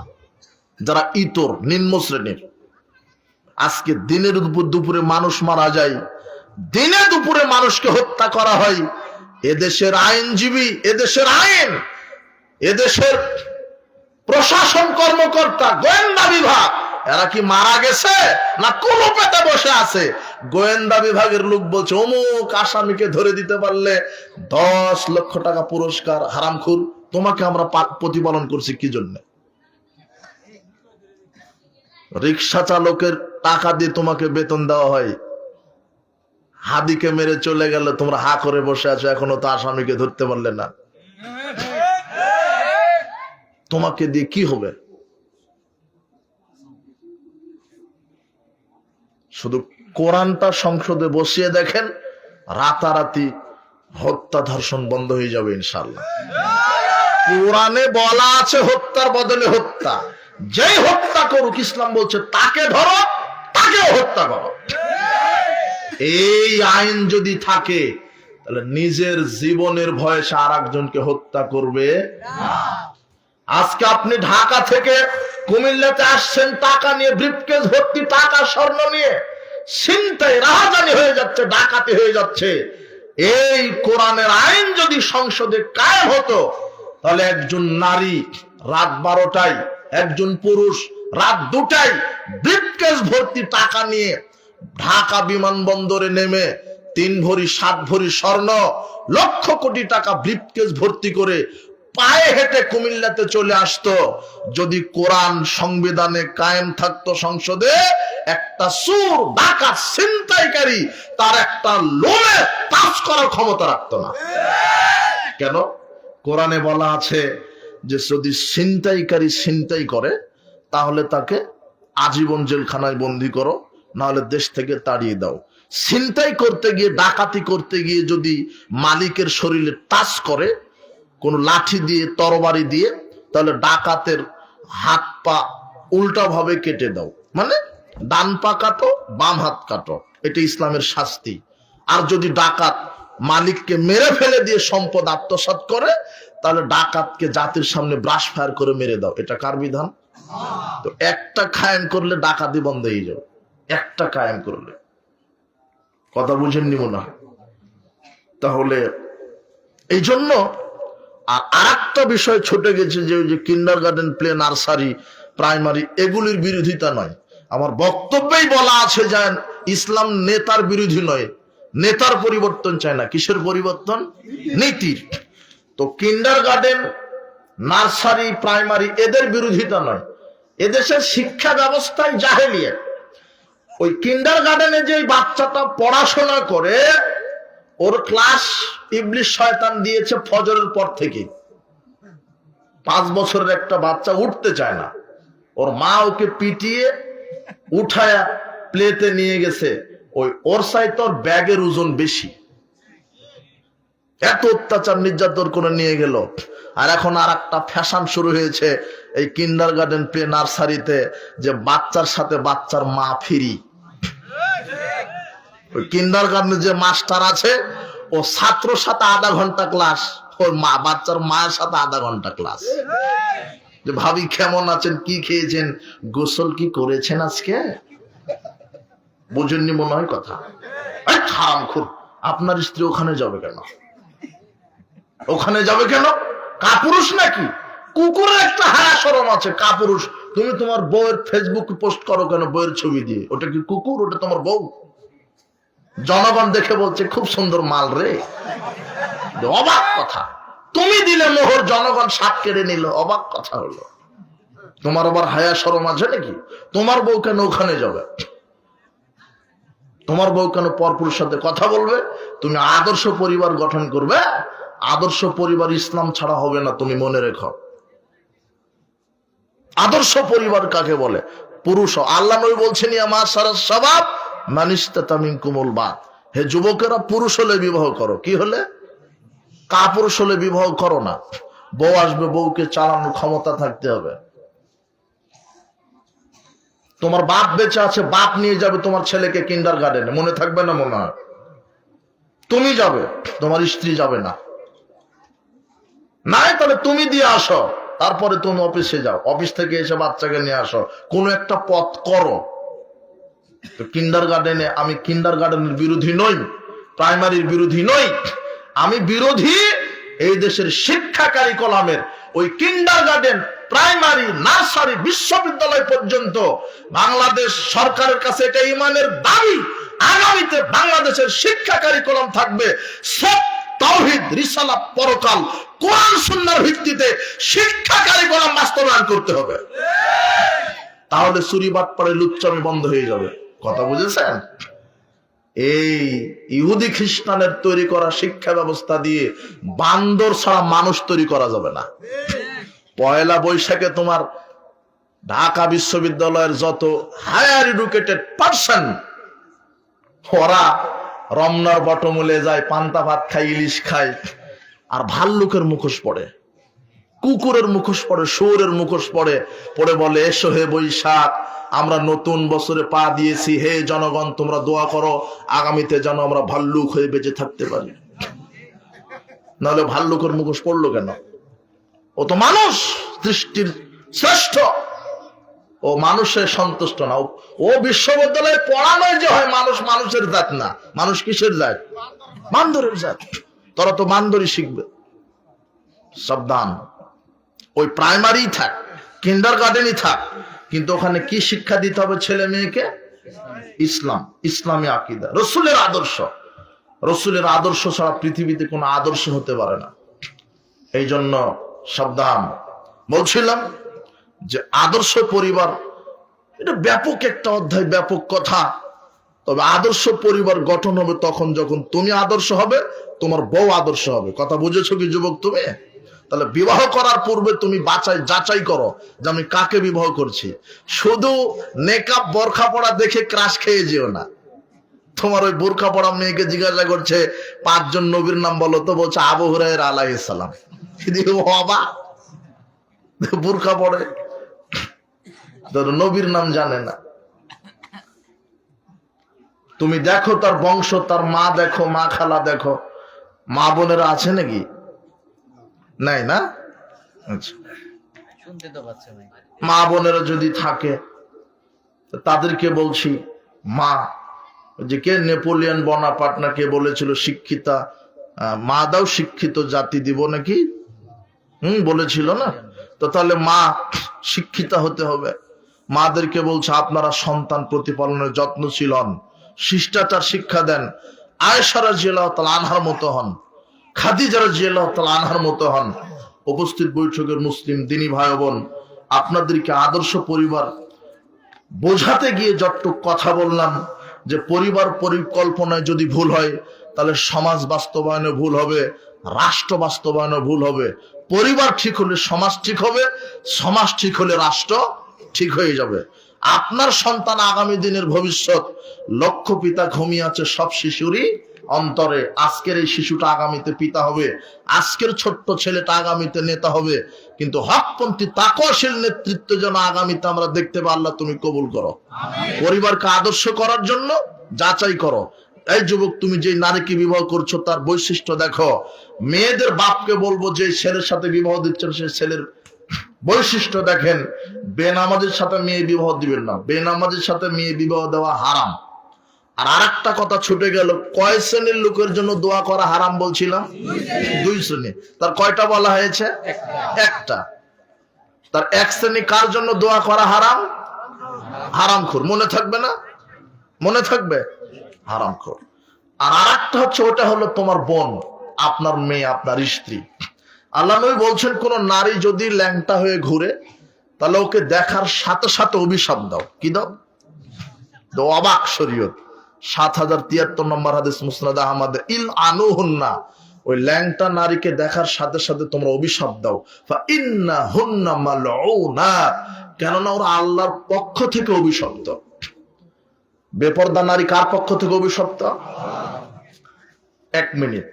যারা ইতর নিম্ন শ্রেণীর। আজকে দিনের দুপুরে মানুষ মারা যায়, দিনে দুপুরে মানুষকে হত্যা করা হয়। এদেশের আইনজীবী, এদেশের আইন, এদেশের প্রশাসন কর্মকর্তা, গোয়েন্দা বিভাগ, এরা কি মারা গেছে না কোন পেতে বসে আছে? গোয়েন্দা বিভাগের লোক বলছে অমুক আসামিকে ধরে দিতে পারলে 10 লক্ষ টাকা পুরস্কার। হারামখোর, তোমাকে আমরা প্রতিপালন করছি কি জন্য? রিক্সা চালকের টাকা দিয়ে তোমাকে বেতন দেওয়া হয়, হাদিকে মেরে চলে গেল, তোমরা হা করে বসে আছো, এখনো তো আসামিকে ধরতে পারলে না। তোমাকে দিয়ে কি হবে? শুধু কোরআনটা সংসদে বসিয়ে দেখেন, রাতারাতি হত্যা ধর্ষণ বন্ধ হয়ে যাবে ইনশাআল্লাহ। কোরআনে বলা আছে হত্যার বদলে হত্যা, যেই হত্যা করুক ইসলাম বলছে তাকে ধরো, তাকেও হত্যা করো। এই আইন যদি থাকে তাহলে নিজের জীবনের ভয়ে সে আর একজনকে হত্যা করবে না। আজকে আপনি ঢাকা থেকে কুমিল্লাতে আসছেন টাকা নিয়ে, ব্রিফকেস ভর্তি টাকা স্বর্ণ নিয়ে, ছিনতাই রাহাজানি হয়ে যাচ্ছে, ডাকাতি হয়ে যাচ্ছে। এই কোরআনের আইন যদি সংসদে কায়েম হতো তাহলে একজন নারী রাত 12টায়, একজন পুরুষ রাত 2টায় ব্রিফকেস ভর্তি টাকা নিয়ে ঢাকা বিমানবন্দরে নেমে 3 ভরি 7 ভরি স্বর্ণ, লক্ষ কোটি টাকা ব্রিফকেস ভর্তি করে পায়ে হেঁটে কুমিল্লাতে চলে আসতো। যদি কোরআন সংবিধানে কায়েম থাকতো সংসদে, একটা চোর ডাকাত ছিনতাইকারী তার একটা লোমে টাচ করার ক্ষমতা রাখতো না। কেন? কোরআনে বলা আছে যে যদি ছিনতাইকারী ছিনতাই করে তাহলে তাকে আজীবন জেলখানায় বন্দী করো, না হলে দেশ থেকে তাড়িয়ে দাও। ছিনতাই করতে গিয়ে, ডাকাতি করতে গিয়ে যদি মালিকের শরীরে টাচ করে কোন লাঠি দিয়ে, তরবারি দিয়ে, তাহলে ডাকাতের হাত পা উল্টা ভাবে কেটে দাও, মানে ডান পা কাটো বাম হাত কাটো, এটা ইসলামের শাস্তি। আর যদি ডাকাত মালিককে মেরে ফেলে দিয়ে সম্পদ আত্মসাৎ করে তাহলে ডাকাতকে জাতির সামনে ব্রাশ ফায়ার করে মেরে দাও, এটা কার বিধান? তো একটা কায়েম করলে ডাকাতি বন্ধ হয়ে যাবে, একটা কায়েম করলে। কথা বুঝেননি মনে হয়? তাহলে এই জন্য আর একটা বিষয় ছুটে গেছে যে ওই যে কিন্ডারগার্টেন, প্লে, নার্সারি, প্রাইমারি, এগুলির বিরোধিতা নয়। আমার বক্তব্যেই বলা আছে যে ইসলাম নেতার বিরোধী নয়, নেতার পরিবর্তন চায় না। কিসের পরিবর্তন? নীতির। তো কিন্ডারগার্টেন, নার্সারি, প্রাইমারি এদের বিরোধিতা নয়, এদেশের শিক্ষা ব্যবস্থায় জাহেলিয়াত। ওই কিন্ডার গার্ডেনে যে বাচ্চাটা পড়াশোনা করে, ওর ক্লাস ইবলিশ শয়তান দিয়েছে ফজরের পর থেকে। 5 বছরের একটা বাচ্চা উঠতে চায় না, ওর মা ওকে পিটিয়ে উঠায়া প্লেতে নিয়ে গেছে, ওর চাইতে ওর ব্যাগের ওজন বেশি, এত অত্যাচার নির্যাতন করে নিয়ে গেল। আর এখন আর একটা ফ্যাশন শুরু হয়েছে এই কিন্ডার গার্ডেন, প্লে নার্সারিতে, যে বাচ্চার সাথে বাচ্চার মা ফ্রি। ওই কিন্ডার গার্ডেনের যে মাস্টার আছে, ও ছাত্রর সাথে আধা ঘন্টা ক্লাস, ওর মা বাচ্চার মায়ের সাথে আধা ঘন্টা ক্লাস। যে ভাবি কেমন আছেন, কি খেয়েছেন, গোসল কি করেছেন আজকে, বুঝেননি মনে হয় কথা। হারামখোর, আপনার স্ত্রী ওখানে যাবে কেন? ওখানে যাবে কেন? কাপুরুষ নাকি? কুকুরের একটা হায়া শরম আছে, কাপুরুষ। তুমি তোমার বউয়ের ফেসবুক পোস্ট করো কেন বউয়ের ছবি দিয়ে? ওটা কি কুকুর? ওটা তোমার বউ। জনগণ দেখে বলছে খুব সুন্দর মাল রে, অবাক কথা। তুমি দিলে মোহর, জনগণ সাপ কেড়ে নিল, অবাক কথা হলো। তোমার আবার হায়া শরম আছে নাকি? তোমার বউ কেন ওখানে যাবে? তোমার বউ কেন পরপুরুষের সাথে কথা বলবে? তুমি আদর্শ পরিবার গঠন করবে, আদর্শ পরিবার ইসলাম ছাড়া হবে না, তুমি মনে রেখো। আদর্শ পরিবার কাকে বলে? পুরুষ। আল্লাহ নবী বলছেন ইয়া মাশারাস শাবাব মান ইসতাতা মিনকুমুল বাত, হে যুবকেরা পুরুষ হলে বিবাহ করো। কি হলে? কাপুরুষ হলে বিবাহ করো না। বউ আসবে, বউকে চালানোর ক্ষমতা থাকতে হবে। তোমার বাপ বেঁচে আছে, বাপ নিয়ে যাবে তোমার ছেলেকে কিন্ডার গার্ডেনে, মনে থাকবে না? মনে হয় তুমি যাবে, তোমার স্ত্রী যাবে না। নাই তাহলে তুমি দিয়ে আসো, তারপরে তুমি অফিসে যাও, অফিস থেকে এসে বাচ্চাকে নিয়ে আসো, কোনো একটা পথ করো। তো কিন্ডার গার্ডেনে, আমি কিন্ডার গার্ডেনের বিরোধী নই, প্রাইমারির বিরোধী নই, আমি বিরোধী এই দেশের শিক্ষা কারিকুলামের। ওই কিন্ডার গার্ডেন, প্রাইমারি, নার্সারি, বিশ্ববিদ্যালয় পর্যন্ত বাংলাদেশ সরকারের কাছে এটা ইমানের দাবি, আগামীতে বাংলাদেশের শিক্ষা কারিকুলাম থাকবে সব তাওহীদ, রিসালাত, পরকাল, কোরআন সুন্নাহর ভিত্তিতে শিক্ষা কারিকুলাম বাস্তবায়ন করতে হবে। তাহলে চুরি বাটপাড়ে লুচ্চামি বন্ধ হয়ে যাবে। কথা বুঝেছেন? এই ইহুদি খ্রিস্টানের তৈরি করা শিক্ষা ব্যবস্থা দিয়ে বান্দর ছাড়া মানুষ তৈরি করা যাবে না। পয়লা বৈশাখে তোমার ঢাকা বিশ্ববিদ্যালয়ের যত হায়ার এডুকেটেড পার্সন, ওরা রমনার বটমূলে যায়, পান্তা ভাত খায়, ইলিশ খায়, আর ভাল্লুকের মুখোশ পড়ে, কুকুরের মুখোশ পড়ে, শুয়োরের মুখোশ পড়ে, পড়ে বলে এসো হে বৈশাখ, আমরা নতুন বছরে পা দিয়েছি, হে জনগণ তোমরা দোয়া করো আগামীতে যেন আমরা ভাল্লুক হয়ে বেঁচে থাকতে পারি। নাহলে ভাল্লুকের মুখোশ পড়লো কেন? ও তো মানুষ, সৃষ্টির শ্রেষ্ঠ, ও মানুষের সন্তুষ্ট না। ও বিশ্ববিদ্যালয়ে পড়ানোই যে হয় মানুষ, মানুষের জাত না। মানুষ কিসের জাত? বান্দরের জাত। তোরা তো বান্দরই শিখবে। সাবধান। ওই প্রাইমারি থাক, কিন্ডার গার্ডেনই থাক, কিন্তু ওখানে কি শিক্ষা দিতে হবে ছেলে মেয়েকে? ইসলাম, ইসলামী আকীদা, রসুলের আদর্শ। রসুলের আদর্শ ছাড়া পৃথিবীতে কোনো আদর্শ হতে পারে না। এই জন্য সাবধান। বলছিলাম যে আদর্শ পরিবার, এটা ব্যাপক একটা অধ্যায়, ব্যাপক কথা। তবে আদর্শ পরিবার গঠন হবে তখন যখন তুমি আদর্শ হবে, তোমার বউ আদর্শ হবে। কথা বুঝেছো কি যুবক তুমি? তাহলে বিবাহ করার পূর্বে তুমি যাচাই করো যে আমি কাকে বিবাহ করছি। শুধু নেকাব বোরখা পড়া দেখে ক্রাশ খেয়ে যেও না। তোমার ওই বোরখা পড়া মেয়েকে জিজ্ঞাসা করছে 5 জন নবীর নাম বলো, তো বলছে আবু হুরায়রা আলাইহিস সালাম। বাবা বোরখা পড়ে, নবীর নাম জানে না। তুমি দেখো তার বংশ, তার মা দেখো, মা খালা দেখো, মা বোনেরা আছে নাকি? নাই না? আচ্ছা, মা বোনেরা যদি থাকে তাদেরকে বলছি, মা, যে কে নেপোলিয়ন বোনাপার্ট না কে বলেছিল শিক্ষিতা মা দাও শিক্ষিত জাতি দিব নাকি? বলেছিল না? তো তাহলে মা শিক্ষিতা হতে হবে। মাদেরকে বলছে আপনারা সন্তান প্রতিপালনের যত্নশীল হন, শিষ্টাচার শিক্ষা দেন, আয়েশা রাদিয়াল্লাহু তাআলা আনহার মতো হন, খাদিজা রাদিয়াল্লাহু তাআলা আনহার মতো হন। উপস্থিত বৈঠকের মুসলিম দিনী ভাই বোন, আপনাদেরকে আদর্শ পরিবার বোঝাতে গিয়ে যতটুক কথা বললাম যে পরিবার পরিকল্পনায় যদি ভুল হয় তাহলে সমাজ বাস্তবায়নে ভুল হবে, রাষ্ট্র বাস্তবায়নে ভুল হবে। পরিবার ঠিক হলে সমাজ ঠিক হবে, সমাজ ঠিক হলে রাষ্ট্র ঠিক হয়ে যাবে। আপনার সন্তান আগামী দিনের ভবিষ্যৎ। লক্ষ্য পিতা ঘুমিয়ে আছে সব শিশুরই অন্তরে। আজকের এই শিশুটা আগামীতে পিতা হবে, আজকের ছোট্ট ছেলেটা আগামীতে নেতা হবে। কিন্তু হকপন্থী তাকওয়াশীল নেতৃত্ব যেন আগামীতে আমরা দেখতে পাই, আল্লাহ তুমি কবুল করো। পরিবারকে আদর্শ করার জন্য যাচাই করো। এই যুবক, তুমি যে নারীকে বিবাহ করছো তার বৈশিষ্ট্য দেখো। মেয়েদের বাপকে বলবো যে ছেলের সাথে বিবাহ দিচ্ছেন সে ছেলের বৈশিষ্ট্য দেখেন। বেনামাজের সাথে মেয়ে বিবাহ দিবেন না, বেনামাজের সাথে মেয়ে বিবাহ দেওয়া হারাম। আর আরেকটা কথা ছুটে গেল, কয় শ্রেণীর লোকের জন্য দোয়া করা হারাম বলছিলাম? 2 শ্রেণী। তার কয়টা বলা হয়েছে? একটা। তার 1 শ্রেণী কার জন্য দোয়া করা হারাম? হারামখোর। মনে থাকবে না? মনে থাকবে? হারামখোর। আর আরেকটা হচ্ছে, ওটা হলো তোমার বোন, আপনার মেয়ে, আপনার স্ত্রী। আল্লাহ নবী বলছেন কোন নারী যদি ল্যাংটা হয়ে ঘুরে তাহলে ওকে দেখার সাথে সাথে অভিশাপ দাও। কি দাও? অবাক শরীয়ত। 7073 নম্বর হাদিস মুসনাদ আহমদে, ইল আনুহুন্না, ওই ল্যাংটা নারীকে দেখার সাথে সাথে তোমরা অভিশাপ দাও। ফা ইন্না হুন্না মালউনাত, কেননা ওরা আল্লাহর পক্ষ থেকে অভিশপ্ত। বেপরদা নারী কার পক্ষ থেকে অভিশপ্ত? 1 মিনিট।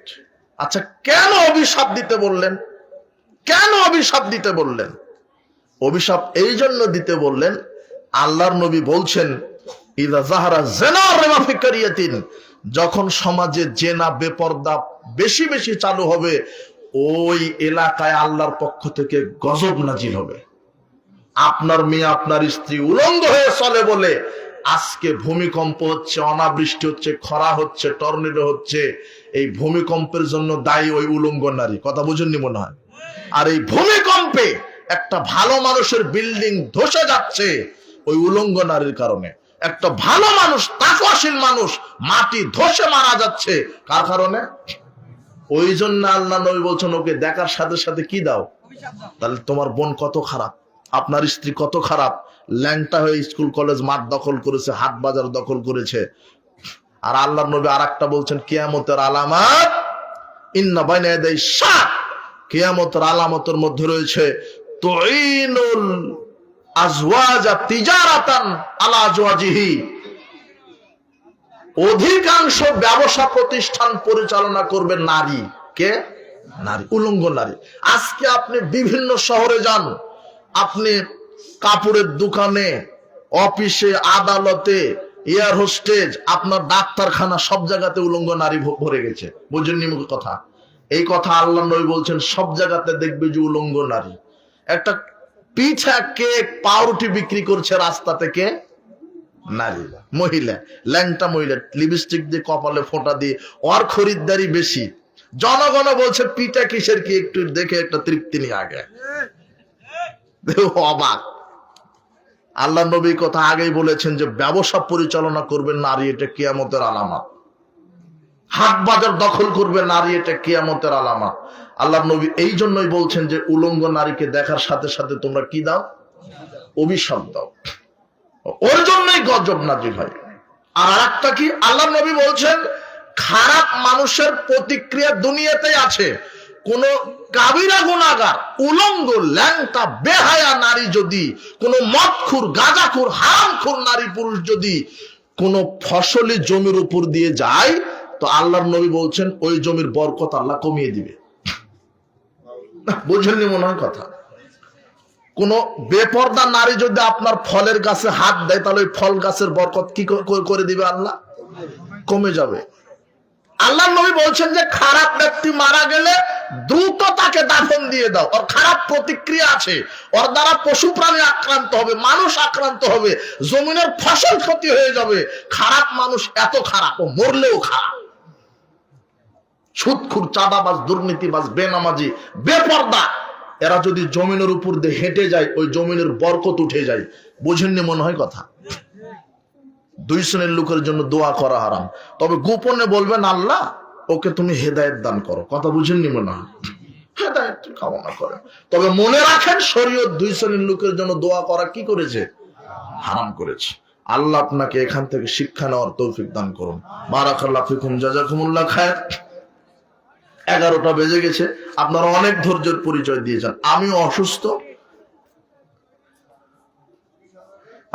আচ্ছা, কেন অভিশাপ দিতে বললেন? কেন অভিশাপ দিতে বললেন? অভিশাপ এই জন্য দিতে বললেন, আল্লাহর নবী বলছেন ইযা যাহারা জিনা রিবা ফি কারিয়াতিন, যখন সমাজে জেনা বেপরদা বেশি বেশি চালু হবে ওই এলাকায় আল্লাহর পক্ষ থেকে গজব নাজিল হবে। আপনার মেয়ে আপনার স্ত্রী উলঙ্গ হয়ে চলে বলে আজকে ভূমিকম্প হচ্ছে, অনাবৃষ্টি হচ্ছে, খরা হচ্ছে, টর্নেডো হচ্ছে। এই ভূমিকম্পের জন্য দায়ী ওই উলঙ্গ নারী। কথা বুঝেননি মনে হয়? আর এই ভূমিকম্পে একটা ভালো মানুষের বিল্ডিং ধসে যাচ্ছে ওই উলঙ্গ নারীর কারণে। একটা ভালো মানুষ, তাকওয়াশীল মানুষ মাটি ধসে মারা যাচ্ছে কার কারণে? ওই জন্য আল্লাহ নবী বলছেন ওকে দেখার সাথে সাথে কি দাও? তাহলে তোমার বোন কত খারাপ, আপনার স্ত্রী কত খারাপ, ল্যাংটা হয়ে স্কুল কলেজ মাঠ দখল করেছে, হাট বাজার দখল করেছে। আর আল্লাহর নবী আরেকটা বলছেন, কিয়ামতের আলামত ইন্না বাইনা ইয়াদাই শাত, কিয়ামতের আলামতের মধ্যে রয়েছে তুইনুল আজওয়াজা তিজারাতান আলা আজওয়াজিহি, অধিকাংশ ব্যবসা প্রতিষ্ঠান পরিচালনা করবে নারী। কে? নারী, উলঙ্গ নারী। আজকে আপনি বিভিন্ন শহরে যান, আপনি কাপড়ের দোকানে, অফিসে, আদালতে, এয়ার হোস্টেজ, আপনার ডাক্তারখানা, সব জায়গাতে উলঙ্গ নারী ভরে গেছে। বুঝেন নি কথা? এই কথা আল্লাহ নবী বলছেন, সব জায়গাতে দেখবে যে উলঙ্গ নারী। একটা পিঠা, কেক, পাউরুটি বিক্রি করছে রাস্তা থেকে নারী, মহিলা, ল্যাংটা মহিলা, লিপস্টিক দিয়ে কপালে ফোঁটা দিয়ে, ওর খরিদ্দারি বেশি। জনগণ বলছে পিঠা কিসের কি, একটু দেখে একটা তৃপ্তি নিয়ে আগে। অবাক। আল্লাহ নবী কথা আগেই বলেছেন যে ব্যবসা পরিচালনা করবে নারী, এটা কিয়ামতের আলামত। হাট বাজার দখল করবে নারী, এটা কিয়ামতের আলামত। আল্লাহ নবী এই জন্যই বলছেন যে উলঙ্গ নারীকে দেখার সাথে সাথে তোমরা কি দাও? অভিশাপ দাও। ওর জন্যই গজব নাজিল হয়। আর আরেকটা কি, আল্লাহ নবী বলছেন খারাপ মানুষের প্রতিক্রিয়া দুনিয়াতেই আছে। কোন কাবিরা গুনাহগার, উলঙ্গ, ল্যাংটা, বেহায়া নারী যদি, কোন মদখোর, গাঁজাখোর, হারামখোর নারী পুরুষ যদি কোন ফসলি জমির উপর দিয়ে যায়, তো আল্লাহর নবী বলছেন ওই জমির বরকত আল্লাহ কমিয়ে দিবে। বুঝেননি মনে হয় কথা? কোন বেপরদা নারী যদি আপনার ফলের গাছে হাত দেয় তাহলে ওই ফল গাছের বরকত কি করে দিবে? আল্লাহ কমে যাবে। আল্লাহ নবী বলছেন যে খারাপ ব্যক্তি মারা গেলে দ্রুত তাকে দাফন দিয়ে দাও। ওর খারাপ প্রতিক্রিয়া আছে, ওর দ্বারা পশু প্রাণী আক্রান্ত হবে, মানুষ আক্রান্ত হবে, জমিনের ফসল ক্ষতি হয়ে যাবে। খারাপ মানুষ এত খারাপ, ও মরলেও খারাপ। সুদখোর, চাঁদাবাজ, দুর্নীতিবাজ, বেনামাজি, বেপরদা, এরা যদি জমিনের উপর দিয়ে হেঁটে যায় ওই জমিনের বরকত উঠে যায়। বুঝেননি মনে হয় কথা? 2 শ্রেণীর লোকের জন্য দোয়া করা হারাম। তবে গোপনে বলবেন আল্লাহ ওকে তুমি হেদায়েত দান করো। কথা বুঝেননি মনে হয়? হ্যাঁ, হেদায়েত কামনা করেন। তবে মনে রাখেন, শরীয়ত দুই শ্রেণীর লোকের জন্য দোয়া করা কি করেছে? হারাম করেছে। আল্লাহ আপনাকে এখান থেকে শিক্ষা নেওয়ার তৌফিক দান করুন। বারাকাল্লাহু ফিকুম, জাযাকুমুল্লাহ খায়র। 11টা বেজে গেছে, আপনারা অনেক ধৈর্যের পরিচয় দিয়েছেন। আমি অসুস্থ।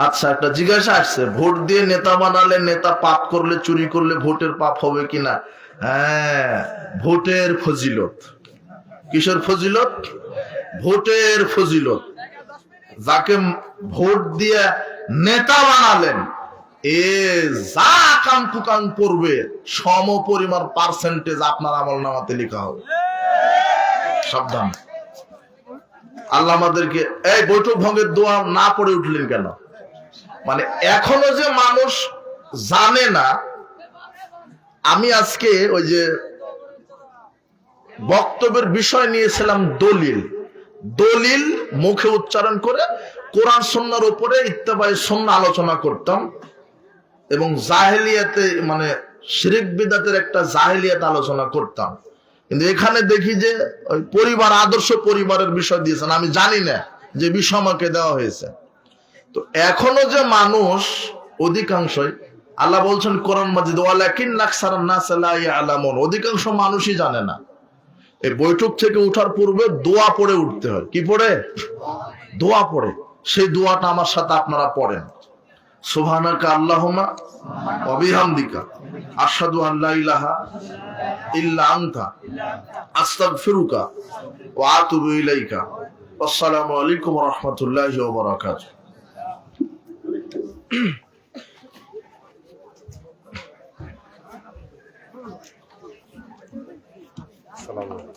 আচ্ছা, একটা জিজ্ঞাসা আসছে, ভোট দিয়ে নেতা বানালে, নেতা পাপ করলে, চুরি করলে ভোটের পাপ হবে কিনা? হ্যাঁ, ভোটের ফজিলত। কিসের ফজিলত? ভোটের ফজিলত। যাকে ভোট দিয়ে নেতা বানালেন, এ যা কাম কুকাম করবে সম পরিমাণ পার্সেন্টেজ আপনার আমলনামাতে লেখা হবে। সাবধান। আল্লাহ আমাদেরকে, এই বৈঠক ভঙ্গের দোয়া না পড়ে উঠলেন কেন? মানে এখনো যে মানুষ জানে না। আমি আজকে ওই যে বক্তব্যের বিষয় নিয়েছিলাম দলিল। দলিল মুখে উচ্চারণ করে কোরআন সুন্নাহর উপরে ইত্তেবায়ে সুন্নাহ আলোচনা করতাম, এবং জাহেলিয়াতে মানে শিরক বিদআতের একটা জাহেলিয়াত আলোচনা করতাম। কিন্তু এখানে দেখি যে ওই পরিবার, আদর্শ পরিবারের বিষয় দিয়েছেন। আমি জানি না যে বিষয় আমাকে দেওয়া হয়েছে। তো এখনো যে মানুষ অধিকাংশই, আল্লাহ বলছেন কোরআন মাজিদ, ওয়ালাকিন্না আকসারান নাস লা ইয়ালামুন, অধিকাংশ মানুষই জানে না। এই বৈঠক থেকে উঠার পূর্বে দোয়া পড়ে উঠতে হয়। কি পড়ে? দোয়া পড়ে। সেই দোয়াটা আমার সাথে আপনারা পড়েন। সুবহানাকা আল্লাহুম্মা ওয়া বিহামদিকা আশহাদু আন লা ইলাহা ইল্লা আনতা আস্তাগফিরুকা ওয়া আতুবু ইলাইকা। আসসালামু আলাইকুম ওয়া রাহমাতুল্লাহি ওয়া বারাকাতুহু। সালাম।